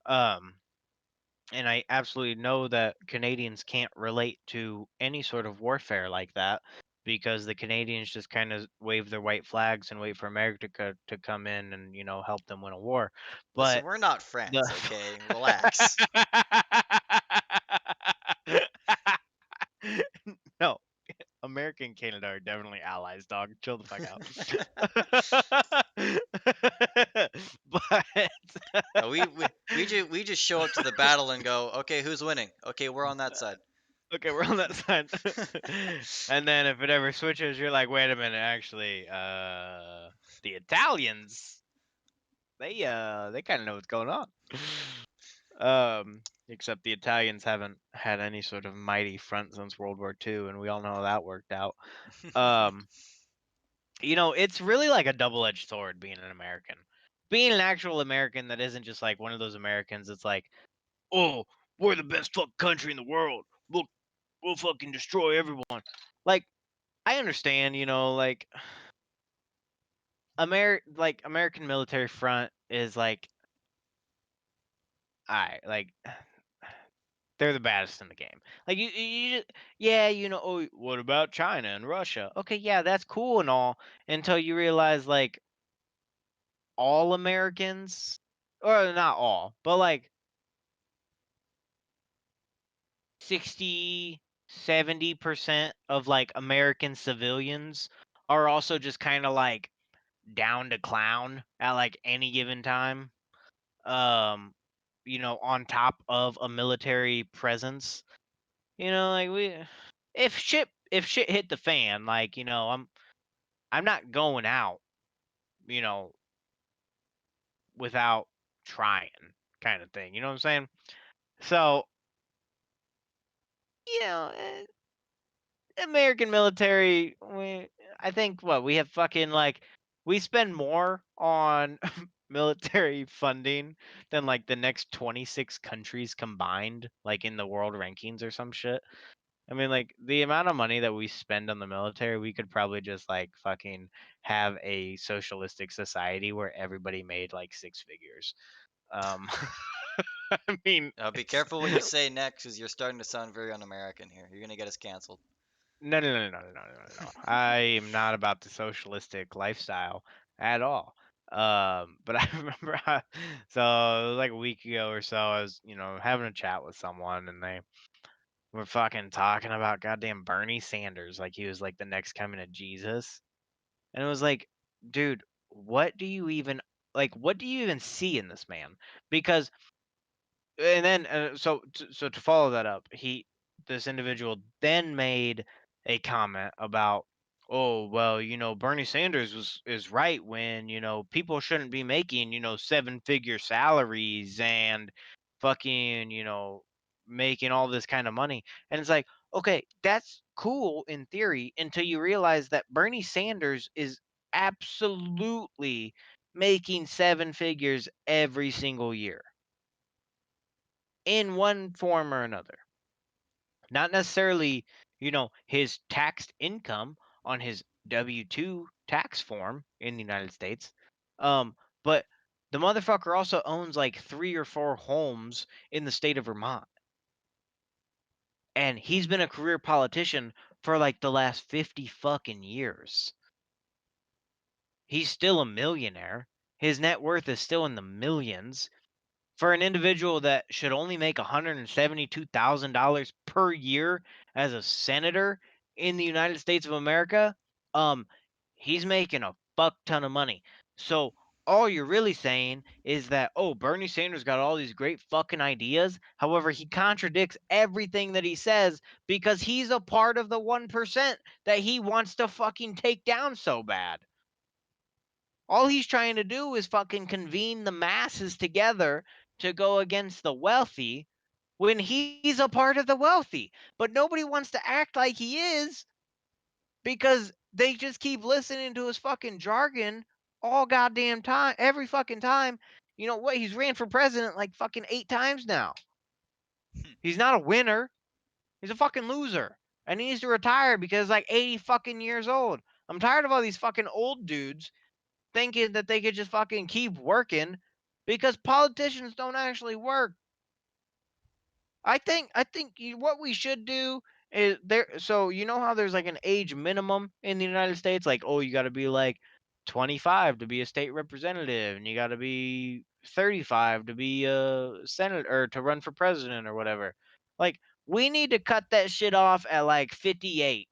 Um, and I absolutely know that Canadians can't relate to any sort of warfare like that because the Canadians just kind of wave their white flags and wait for America to come in and help them win a war. listen, But we're not the friends, okay? Relax. no, America and Canada are definitely allies, dog. Chill the fuck out. But No, we just show up to the battle and go, okay, who's winning? Okay, we're on that side. okay, we're on that side. And then if it ever switches, you're like, wait a minute, actually, the Italians, they kind of know what's going on. Except the Italians haven't had any sort of mighty front since World War II, and we all know how that worked out. Um, it's really like a double-edged sword being an American. Being an actual American that isn't just like one of those Americans that's like, oh, we're the best fuck country in the world. We'll fucking destroy everyone. Like, I understand, like American military front is like, alright, like they're the baddest in the game. Like yeah, oh, what about China and Russia? Okay, yeah, that's cool and all until you realize like all Americans, or not all, but like 60, 70% of like American civilians are also just kind of like down to clown at like any given time. Um, on top of a military presence. Like if shit hit the fan, like, I'm not going out, you know, without trying kind of thing. You know what I'm saying? So, you know, eh, American military, I think what we have fucking like we spend more on military funding than like the next 26 countries combined, like in the world rankings or some shit. I mean, like the amount of money that we spend on the military, we could probably just like fucking have a socialistic society where everybody made like six figures. I mean, Be it's careful what you say next, because you're starting to sound very un-American here. You're gonna get us canceled. no, no, no, no, no, no, no, no. I am not about the socialistic lifestyle at all. But I remember, so it was like a week ago or so. I was, having a chat with someone, and they were fucking talking about goddamn Bernie Sanders, like he was like the next coming of Jesus, and it was like, dude, what do you even like? What do you even see in this man? Because and then so to follow that up, this individual then made a comment about, oh well, Bernie Sanders is right when people shouldn't be making seven figure salaries and fucking making all this kind of money. And it's like, okay, that's cool in theory until you realize that Bernie Sanders is absolutely making seven figures every single year in one form or another. Not necessarily, his taxed income on his W 2 tax form in the United States. But the motherfucker also owns like three or four homes in the state of Vermont. And he's been a career politician for like the last 50 fucking years. He's still a millionaire. His net worth is still in the millions. For an individual that should only make $172,000 per year as a senator in the United States of America, um, he's making a fuck ton of money. So all you're really saying is that, oh, Bernie Sanders got all these great fucking ideas. However, he contradicts everything that he says because he's a part of the 1% that he wants to fucking take down so bad. All he's trying to do is fucking convene the masses together to go against the wealthy when he's a part of the wealthy. But nobody wants to act like he is because they just keep listening to his fucking jargon all goddamn time, every fucking time. You know what? He's ran for president like fucking 8 times now. He's not a winner. He's a fucking loser. And he needs to retire because he's like 80 fucking years old. I'm tired of all these fucking old dudes thinking that they could just fucking keep working because politicians don't actually work. I think what we should do is there. So you know how there's like an age minimum in the United States, like, oh, you got to be like 25 to be a state representative, and you got to be 35 to be a senator or to run for president or whatever. Like, we need to cut that shit off at like 58.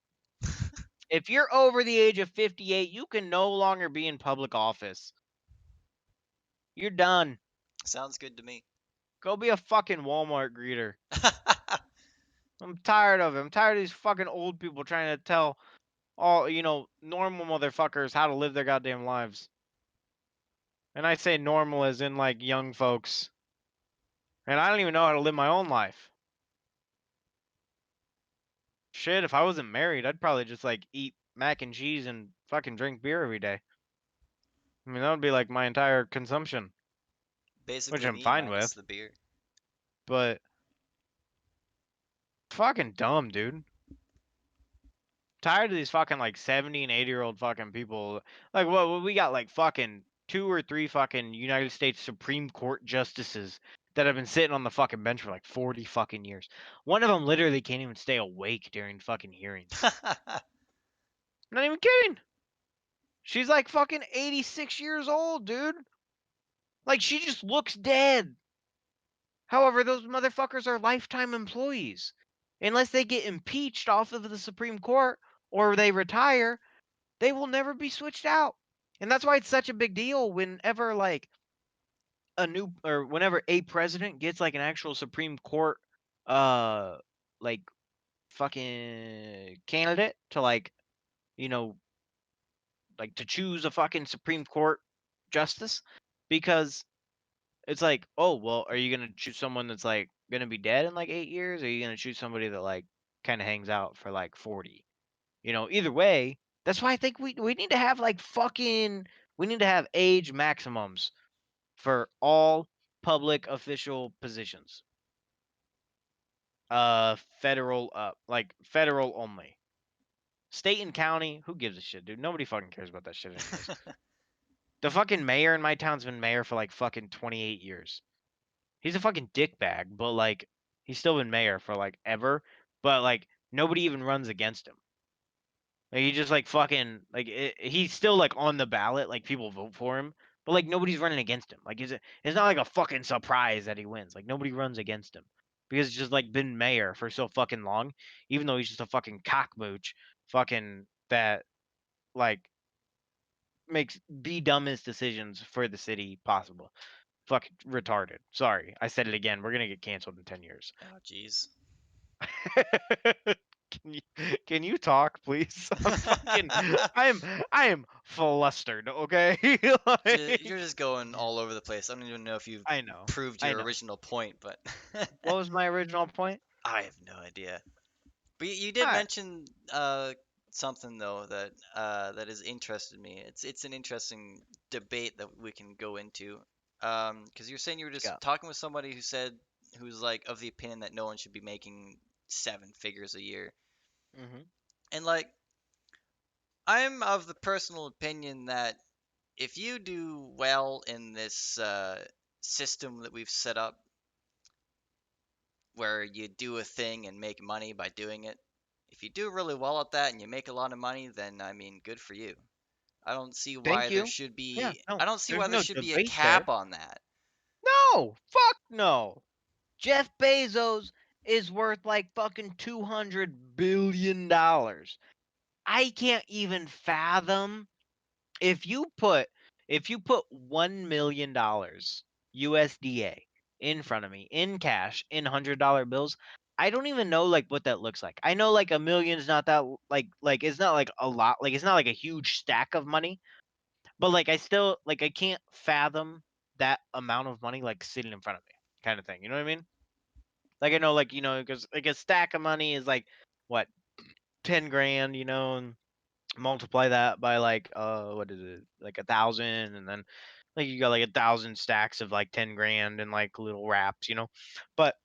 If you're over the age of 58, you can no longer be in public office. You're done. Sounds good to me. Go be a fucking Walmart greeter. I'm tired of it. I'm tired of these fucking old people trying to tell all, normal motherfuckers how to live their goddamn lives. And I say normal as in like young folks. And I don't even know how to live my own life. Shit, if I wasn't married, I'd probably just like eat mac and cheese and fucking drink beer every day. I mean, that would be like my entire consumption, which Basically I'm me fine minus with. the beer. But fucking dumb, dude. Tired of these fucking like 70 and 80-year-old fucking people. Like, what we got like fucking two or three fucking United States Supreme Court justices that have been sitting on the fucking bench for like 40 fucking years. One of them literally can't even stay awake during fucking hearings. I'm not even kidding. She's like fucking 86 years old, dude. Like, she just looks dead. However, those motherfuckers are lifetime employees. Unless they get impeached off of the Supreme Court or they retire, they will never be switched out. And that's why it's such a big deal whenever like whenever a president gets like an actual Supreme Court uh like fucking candidate to like, you know, like to choose a fucking Supreme Court justice, because it's like, oh, well, are you going to choose someone that's like going to be dead in like 8 years, or are you going to choose somebody that like kind of hangs out for like 40? Either way, that's why I think we need to have like fucking we need to have age maximums for all public official positions. Federal like federal only. State and county, who gives a shit, dude? Nobody fucking cares about that shit anyways. The fucking mayor in my town's been mayor for like fucking 28 years. He's a fucking dickbag, but like he's still been mayor for like ever. But like nobody even runs against him. Like he just like fucking like he's still like on the ballot. Like people vote for him, but like nobody's running against him. Like it's not like a fucking surprise that he wins. Like nobody runs against him because he's just like been mayor for so fucking long. Even though he's just a fucking cockmooch, fucking that like makes the dumbest decisions for the city possible. Fucking retarded. Sorry, I said it again. We're gonna get canceled in 10 years. Oh, jeez. can you can you talk, please? I'm I am flustered. Okay, You're just going all over the place. I don't even know if you've I know, proved I your know. original point, but What was my original point? I have no idea. But you All did right, mention something though that that has interested me. It's an interesting debate that we can go into. Because you're saying you were let's just go. talking with somebody who's like of the opinion that no one should be making seven figures a year. Hmm. And like I'm of the personal opinion that if you do well in this system that we've set up, where you do a thing and make money by doing it, if you do really well at that and you make a lot of money, then I mean, good for you. I don't see Thank why there you. should Yeah, be. no, I don't see there's why there no should be a debate there. cap on that. No, fuck no. Jeff Bezos is worth like fucking $200 billion. I can't even fathom if you put $1 million USDA in front of me in cash in $100 bills. I don't even know like what that looks like. I know like a million is not that like it's not like a lot, like it's not like a huge stack of money, but like I still like I can't fathom that amount of money like sitting in front of me, kind of thing. You know what I mean? Like I know like because like a stack of money is like what 10 grand, and multiply that by like what is it, like 1,000, and then like you got like 1,000 stacks of like 10 grand and like little wraps. But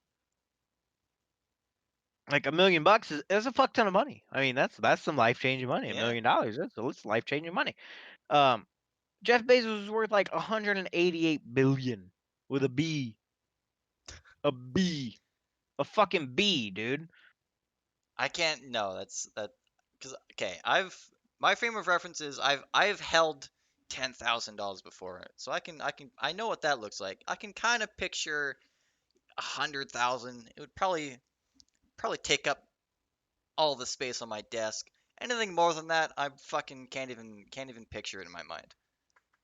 like $1 million is a fuck ton of money. I mean that's some life changing money. a Yeah, million dollars that's life changing money. um Jeff Bezos is worth like 188 billion with a B, a B, a fucking B, dude. I can't. No, that's that. Because okay, I've my frame of reference is I've held $10,000 before, so I know what that looks like. I can kind of picture 100,000. It would probably take up all the space on my desk. Anything more than that, I fucking can't even picture it in my mind.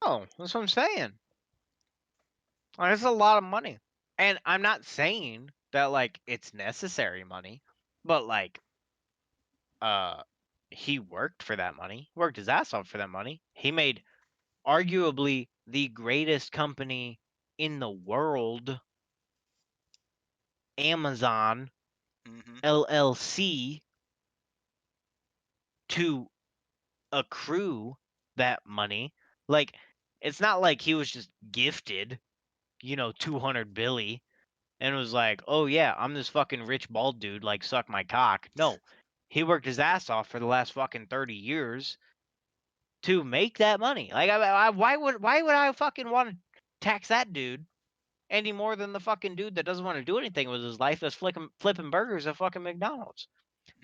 Oh, that's what I'm saying. Like, that's a lot of money. And I'm not saying that like it's necessary money, but like uh he worked for that money, worked his ass off for that money. He made arguably the greatest company in the world, Amazon Hmm. LLC, to accrue that money. Like it's not like he was just gifted, 200 billy and was like, "Oh yeah, I'm this fucking rich bald dude, like suck my cock." No, he worked his ass off for the last fucking 30 years to make that money. Like, why would I fucking want to tax that dude any more than the fucking dude that doesn't want to do anything with his life that's flipping burgers at fucking McDonald's?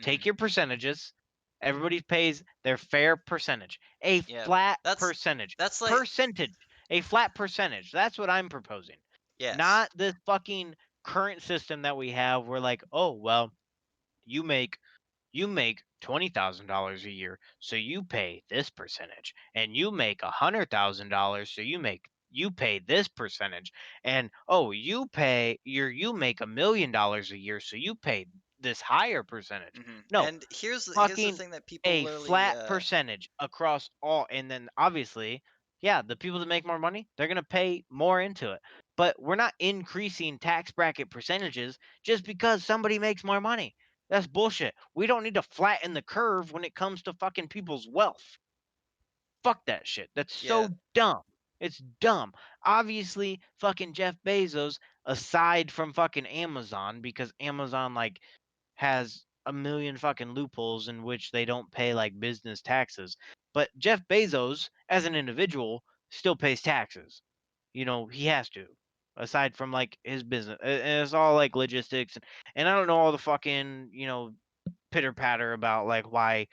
Take Hmm. your percentages. Everybody pays their fair percentage, a Yeah, flat that's percentage, that's like percentage, a flat percentage. That's what I'm proposing. yes. Not this fucking current system that we have where like, oh well, you make $20,000 a year, so you pay this percentage, and you make $100,000, so you pay this percentage, and oh, you make $1 million a year, so you pay this higher percentage. No, And here's the fucking thing that people a literally flat percentage across all, and then obviously, yeah, the people that make more money, they're going to pay more into it. But we're not increasing tax bracket percentages just because somebody makes more money. That's bullshit. We don't need to flatten the curve when it comes to fucking people's wealth. Fuck that shit. That's yeah. so dumb. It's dumb. Obviously, fucking Jeff Bezos, aside from fucking Amazon, because Amazon like has a million fucking loopholes in which they don't pay like business taxes. But Jeff Bezos, as an individual, still pays taxes. He has to. Aside from like his business, and it's all like logistics, and I don't know all the fucking pitter patter about like why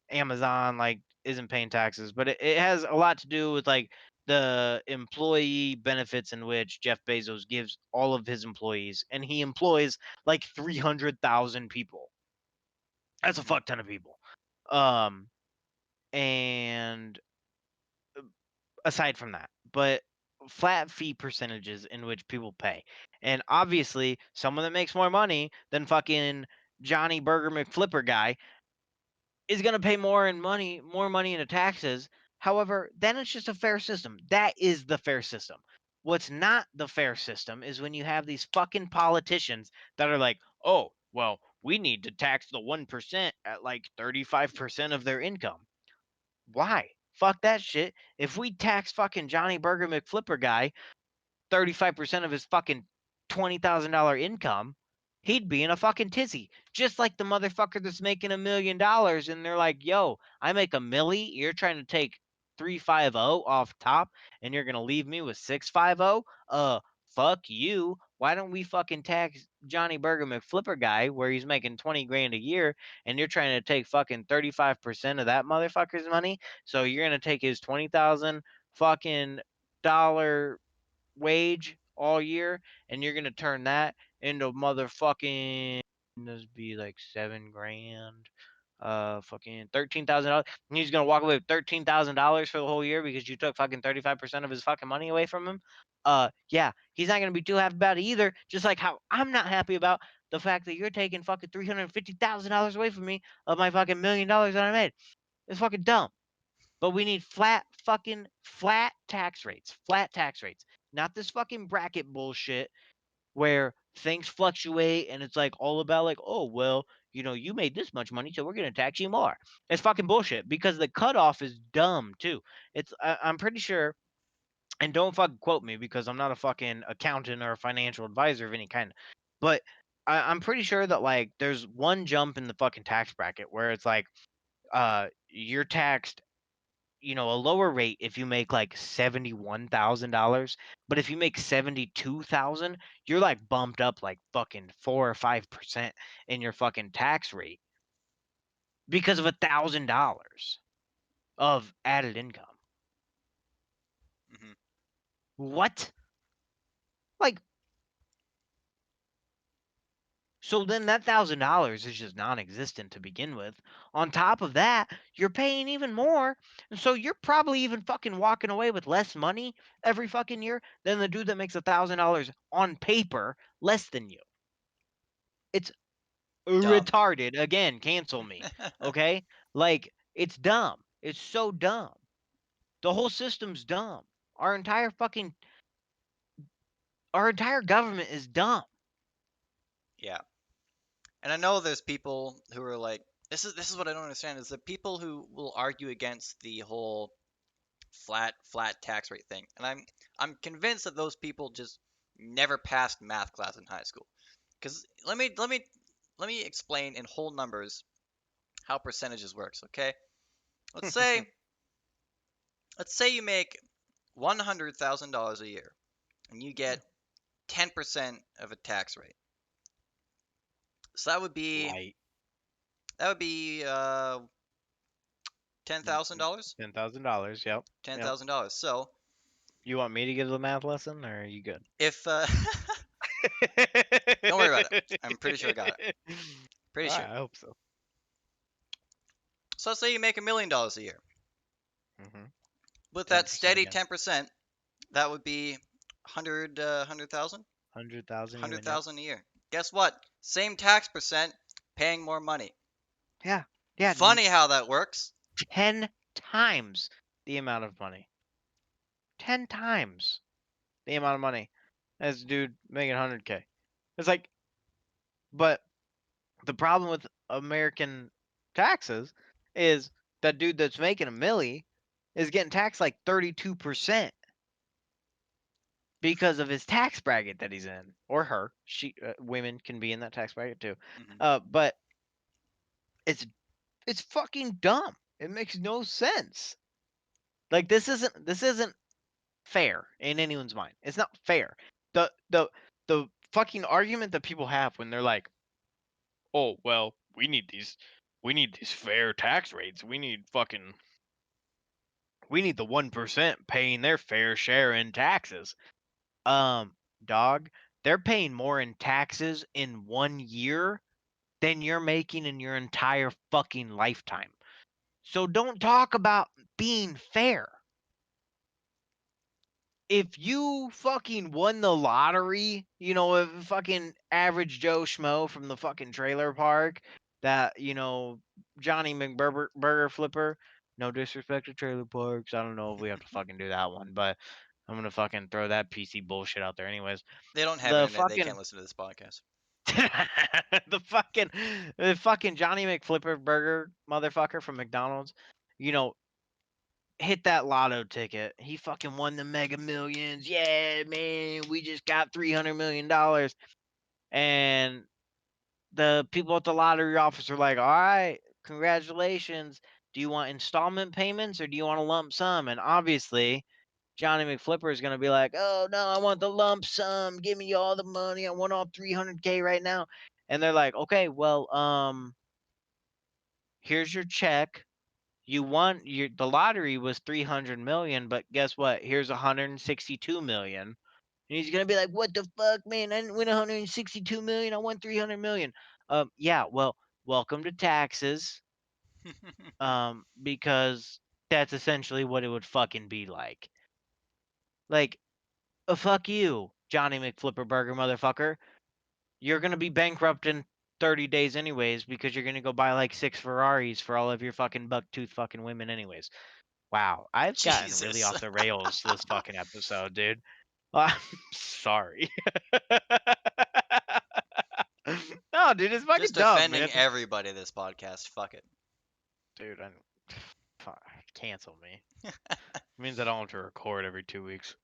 Amazon like isn't paying taxes, but it has a lot to do with like the employee benefits in which Jeff Bezos gives all of his employees, and he employs like 300,000 people. That's a Hmm. fuck ton of people. Um, and aside from that, but flat fee percentages in which people pay, and obviously someone that makes more money than fucking Johnny Burger McFlipper guy is going to pay more money into taxes. However, then it's just a fair system. That is the fair system. What's not the fair system is when you have these fucking politicians that are like, "Oh, well, we need to tax the 1% at like 35% of their income." Why? Fuck that shit. If we tax fucking Johnny Burger McFlipper guy 35% of his fucking $20,000 income, he'd be in a fucking tizzy. Just like the motherfucker that's making $1 million and they're like, yo, I make a milli, you're trying to take 350 off top and you're gonna leave me with 650? Fuck you. Why don't we fucking tax Johnny Burger McFlipper guy where he's making 20 grand a year and you're trying to take fucking 35% of that motherfucker's money? So you're gonna take his 20,000 fucking dollar wage all year, and you're gonna turn that into motherfucking this be like 7 grand, fucking $13,000. And he's gonna walk away with $13,000 for the whole year because you took fucking 35% of his fucking money away from him. Yeah, he's not gonna be too happy about it either. Just like how I'm not happy about the fact that you're taking fucking $350,000 away from me of my fucking $1 million that I made. It's fucking dumb. But we need flat tax rates. Flat tax rates. Not this fucking bracket bullshit where things fluctuate and it's like all about like, oh well, you made this much money, so we're gonna tax you more. It's fucking bullshit because the cutoff is dumb too. I'm pretty sure, and don't fucking quote me because I'm not a fucking accountant or a financial advisor of any kind. But I'm pretty sure that like there's one jump in the fucking tax bracket where it's like you're taxed a lower rate if you make like $71,000, but if you make 72,000, you're like bumped up like fucking 4 or 5% in your fucking tax rate because of $1,000 of added income. Hmm. What? Like, so then that $1,000 is just non-existent to begin with. On top of that, you're paying even more, and so you're probably even fucking walking away with less money every fucking year than the dude that makes $1,000 on paper less than you. It's Dumb. retarded. Again, cancel me. Okay? Like, it's dumb. It's so dumb. The whole system's dumb. Our entire fucking our entire government is dumb. Yeah. And I know there's people who are like, this is what I don't understand is the people who will argue against the whole flat tax rate thing. And I'm convinced that those people just never passed math class in high school. Because let me explain in whole numbers how percentages works, okay? Let's say let's say you make $100,000 a year and you get 10% of a tax rate. So Light. that would be $10,000. $10,000. Yep. Yep. $10,000. So You want me to give the math lesson, or are you good? if don't worry about it. I'm pretty sure I got it. Pretty sure. I hope so. So let's say you make $1 million a year. Hmm. With that 10% steady again. 10%, that would be 100,000, 100,000 even. Yep. 100,000 a year. Guess what? Same tax percent, paying more money. Yeah. Yeah. Funny how that works. 10 times the amount of money. 10 times the amount of money as a dude making 100K. It's like, but the problem with American taxes is that dude that's making a milli is getting taxed like 32% because of his tax bracket that he's in, or her. Women can be in that tax bracket too. Hmm. But it's it's fucking dumb. It makes no sense. Like this isn't fair in anyone's mind. It's not fair. The fucking argument that people have when they're like, "Oh, well, we need these fair tax rates. We need the 1% paying their fair share in taxes." Um, dog, they're paying more in taxes in 1 year than you're making in your entire fucking lifetime. So don't talk about being fair. If you fucking won the lottery, a fucking average Joe Schmo from the fucking trailer park, that, Johnny McBurger Burger Flipper, no disrespect to trailer parks. I don't know if we have to fucking do that one, but I'm gonna fucking throw that PC bullshit out there anyways. They don't have The internet. They can't fucking listen to this podcast. the fucking Johnny McFlipper Burger motherfucker from McDonald's, you know, hit that lotto ticket. He fucking won the Mega Millions. Yeah, man, we just got $300 million. And the people at the lottery office are like, "All right, congratulations. Do you want installment payments or do you want a lump sum?" And obviously, Johnny McFlipper is gonna be like, "Oh no, I want the lump sum. Give me all the money. I want all 300K right now." And they're like, "Okay, well, here's your check. You won the lottery was 300 million, but guess what? Here's 162 million." And he's gonna be like, "What the fuck, man? I didn't win 162 million. I won 300 million." Yeah, well, welcome to taxes. Because that's essentially what it would fucking be like. Like, fuck you, Johnny McFlipper Burger motherfucker. You're gonna be bankrupt in 30 days anyways because you're gonna go buy like 6 Ferraris for all of your fucking bucktooth fucking women anyways. Wow, I've gotten really Jesus. off the rails this fucking episode, dude. I'm sorry. No, dude, it's fucking Just dumb, man. offending everybody this podcast. Fuck it. Dude, cancel me. It means I don't have to record every 2 weeks.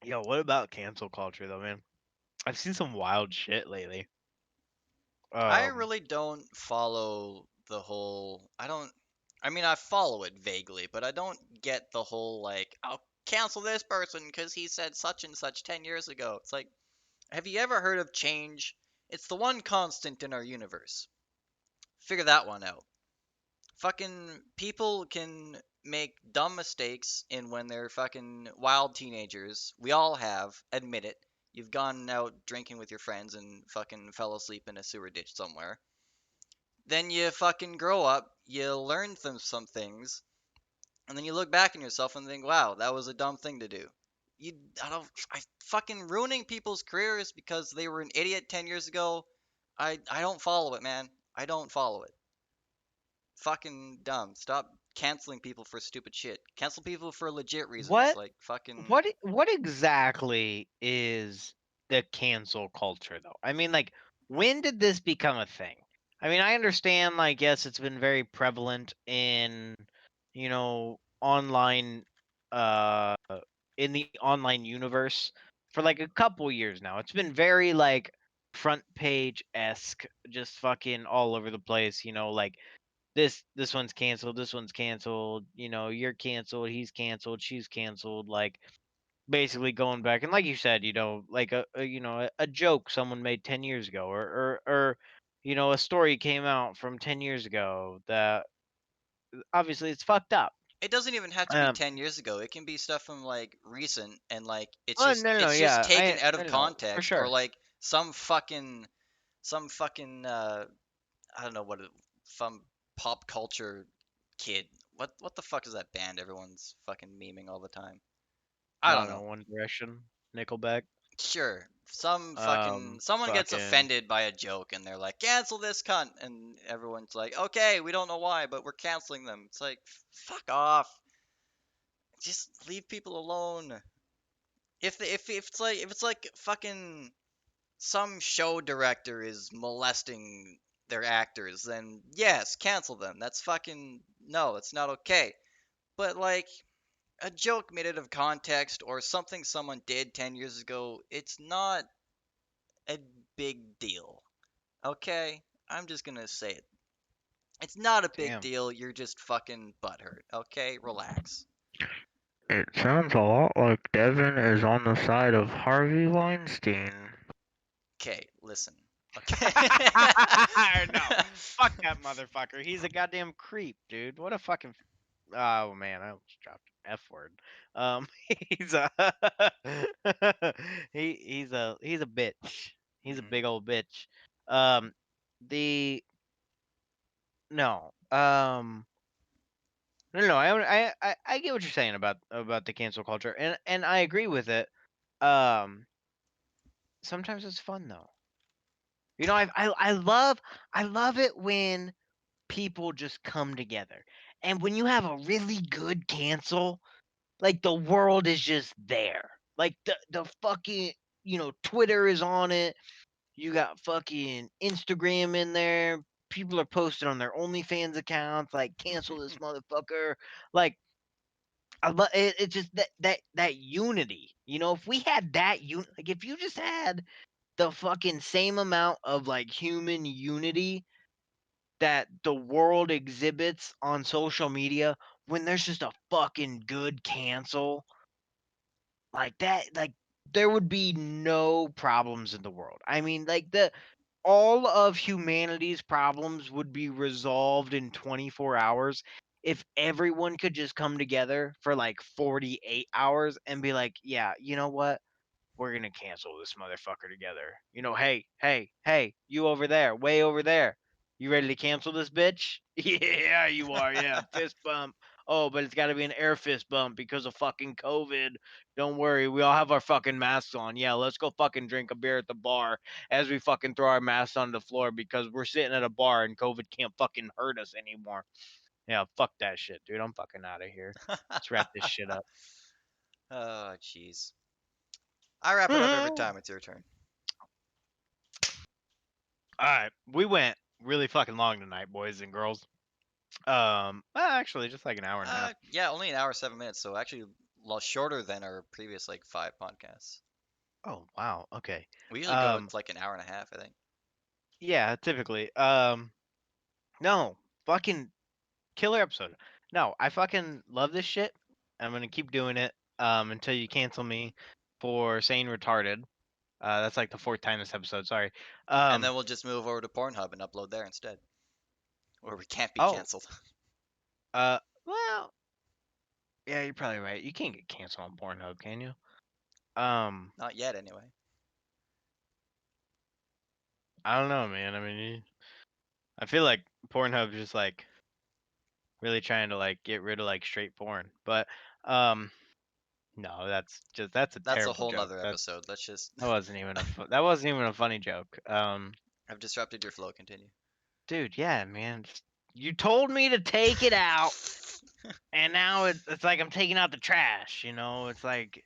Yo, what about cancel culture though, man? I've seen some wild shit lately. I Um, really don't follow the whole. I don't. I mean, I follow it vaguely, but I don't get the whole like, I'll cancel this person because he said such and such 10 years ago. It's like, have you ever heard of change? It's the one constant in our universe. Figure that one out. Fucking people can make dumb mistakes in when they're fucking wild teenagers. We all have, admit it. You've gone out drinking with your friends and fucking fell asleep in a sewer ditch somewhere. Then you fucking grow up, you learn some things, and then you look back on yourself and think, wow, that was a dumb thing to do. I fucking ruining people's careers because they were an idiot 10 years ago. I don't follow it, man. I don't follow it. Fucking dumb. Stop canceling people for stupid shit. Cancel people for legit reasons. what Like fucking. what exactly is the cancel culture though? I mean, like, when did this become a thing? I mean, I understand, like, yes, it's been very prevalent in, online, uh in the online universe for like a couple years now. It's been very like front page esque, just fucking all over the place, like this one's canceled, this one's canceled, you're canceled, he's canceled, she's canceled, like basically going back. And like you said, like a joke someone made 10 years ago, or a story came out from 10 years ago that obviously it's fucked up. It doesn't even have to be um 10 years ago. It can be stuff from like recent and like oh, no, no, no, it's just yeah, taken out I of know for context or sure. like some fucking I don't know what some pop culture kid. What the fuck is that band everyone's fucking memeing all the time? I I don't don't know, know. One Direction, Nickelback, Sure. Some fucking someone gets fucking offended by a joke and they're like, "Cancel this cunt." And everyone's like, "Okay, we don't know why, but we're canceling them." It's like, "Fuck off. Just leave people alone." If it's like fucking some show director is molesting their actors, then yes, cancel them. That's fucking no, that's not okay. But like a joke made out of context or something someone did 10 years ago, it's not a big deal. Okay? I'm just gonna say it. It's not a big Damn. deal. You're just fucking butthurt. Okay, relax. It sounds a lot like Devon is on the side of Harvey Weinstein. Okay, listen. Okay. No, fuck that motherfucker. He's a goddamn creep, dude. What a fucking. Oh man, I almost dropped an F word. He's a he's a bitch. He's a Mhm. big old bitch. Um, the no, no. I get what you're saying about the cancel culture, and I agree with it. Um, sometimes it's fun though. You know, I love it when people just come together. And when you have a really good cancel, like the world is just there. Like the fucking, Twitter is on it. You got fucking Instagram in there. People are posting on their OnlyFans accounts like cancel this motherfucker. Like I love it, it's just that unity. If we had like if you just had the fucking same amount of like human unity that the world exhibits on social media when there's just a fucking good cancel like that, like there would be no problems in the world. I mean, like the all of humanity's problems would be resolved in 24 hours if everyone could just come together for like 48 hours and be like, yeah, you know what? We're gonna cancel this motherfucker together. Hey, you over there, way over there. You ready to cancel this bitch? Yeah, you are. Yeah, fist bump. Oh, but it's got to be an air fist bump because of fucking COVID. Don't worry, we all have our fucking masks on. Yeah, let's go fucking drink a beer at the bar as we fucking throw our masks on the floor because we're sitting at a bar and COVID can't fucking hurt us anymore. Yeah, fuck that shit, dude. I'm fucking out of here. Let's wrap this shit up. Oh, jeez. I wrap it up every All time it's your turn. right, we went really fucking long tonight, boys and girls. Well, actually, just like an hour and a half. Yeah, only an hour, 7 minutes, so actually a lot shorter than our previous like 5 podcasts. Oh wow, okay. We usually go Um, with like an hour and a half, I think. yeah, typically. No, fucking killer episode. No, I fucking love this shit. I'm gonna keep doing it until you cancel me for saying retarded. That's like the fourth time this episode. Sorry. And Um. then we'll just move over to Pornhub and upload there instead, where we can't be Oh. canceled. Uh. Well. Yeah, you're probably right. You can't get canceled on Pornhub, can you? Um. Not yet, anyway. I don't know, man. I mean, I feel like Pornhub just like really trying to like get rid of like straight porn, but um. No, that's a That's a terrible whole joke. nother episode. Let's just. That wasn't even a funny joke. I've disrupted your flow. Continue. Dude, yeah, man. You told me to take it out, and now it's like I'm taking out the trash. It's like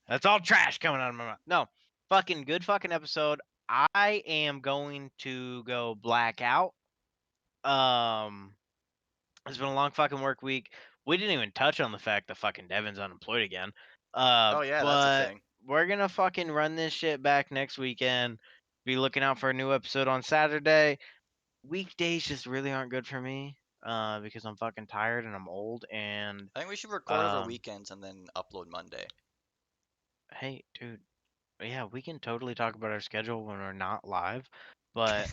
that's all trash coming out of my mouth. No, fucking good fucking episode. I am going to go black out. Um, it's been a long fucking work week. We didn't even touch on the fact that fucking Devon's unemployed again. Oh yeah, that's a But thing. we're gonna fucking run this shit back next weekend. Be looking out for a new episode on Saturday. Weekdays just really aren't good for me. Because I'm fucking tired and I'm old and I think we should record over um weekends and then upload Monday. hey dude, yeah, we can totally talk about our schedule when we're not live. But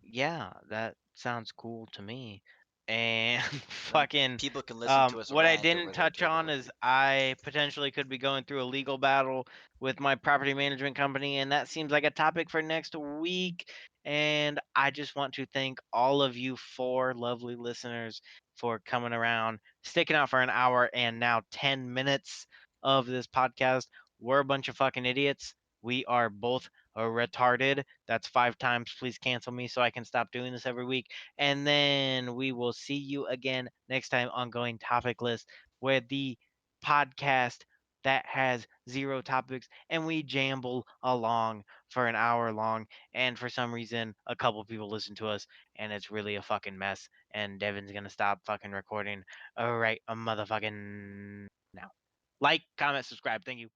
yeah, that sounds cool to me. And Then fucking people can listen to us what I rant didn't over their touch on cable. is I potentially could be going through a legal battle with my property management company, and that seems like a topic for next week. And I just want to thank all of you four lovely listeners for coming around, sticking out for an hour and now 10 minutes of this podcast. We're a bunch of fucking idiots. We are both retarded. That's 5 times. Please cancel me so I can stop doing this every week. And then we will see you again next time on Going Topicless, where the podcast that has zero topics and we jamble along for an hour long. And for some reason, a couple people listen to us and it's really a fucking mess. And Devin's gonna stop fucking recording. All right, a motherfucking now. Like, comment, subscribe. Thank you.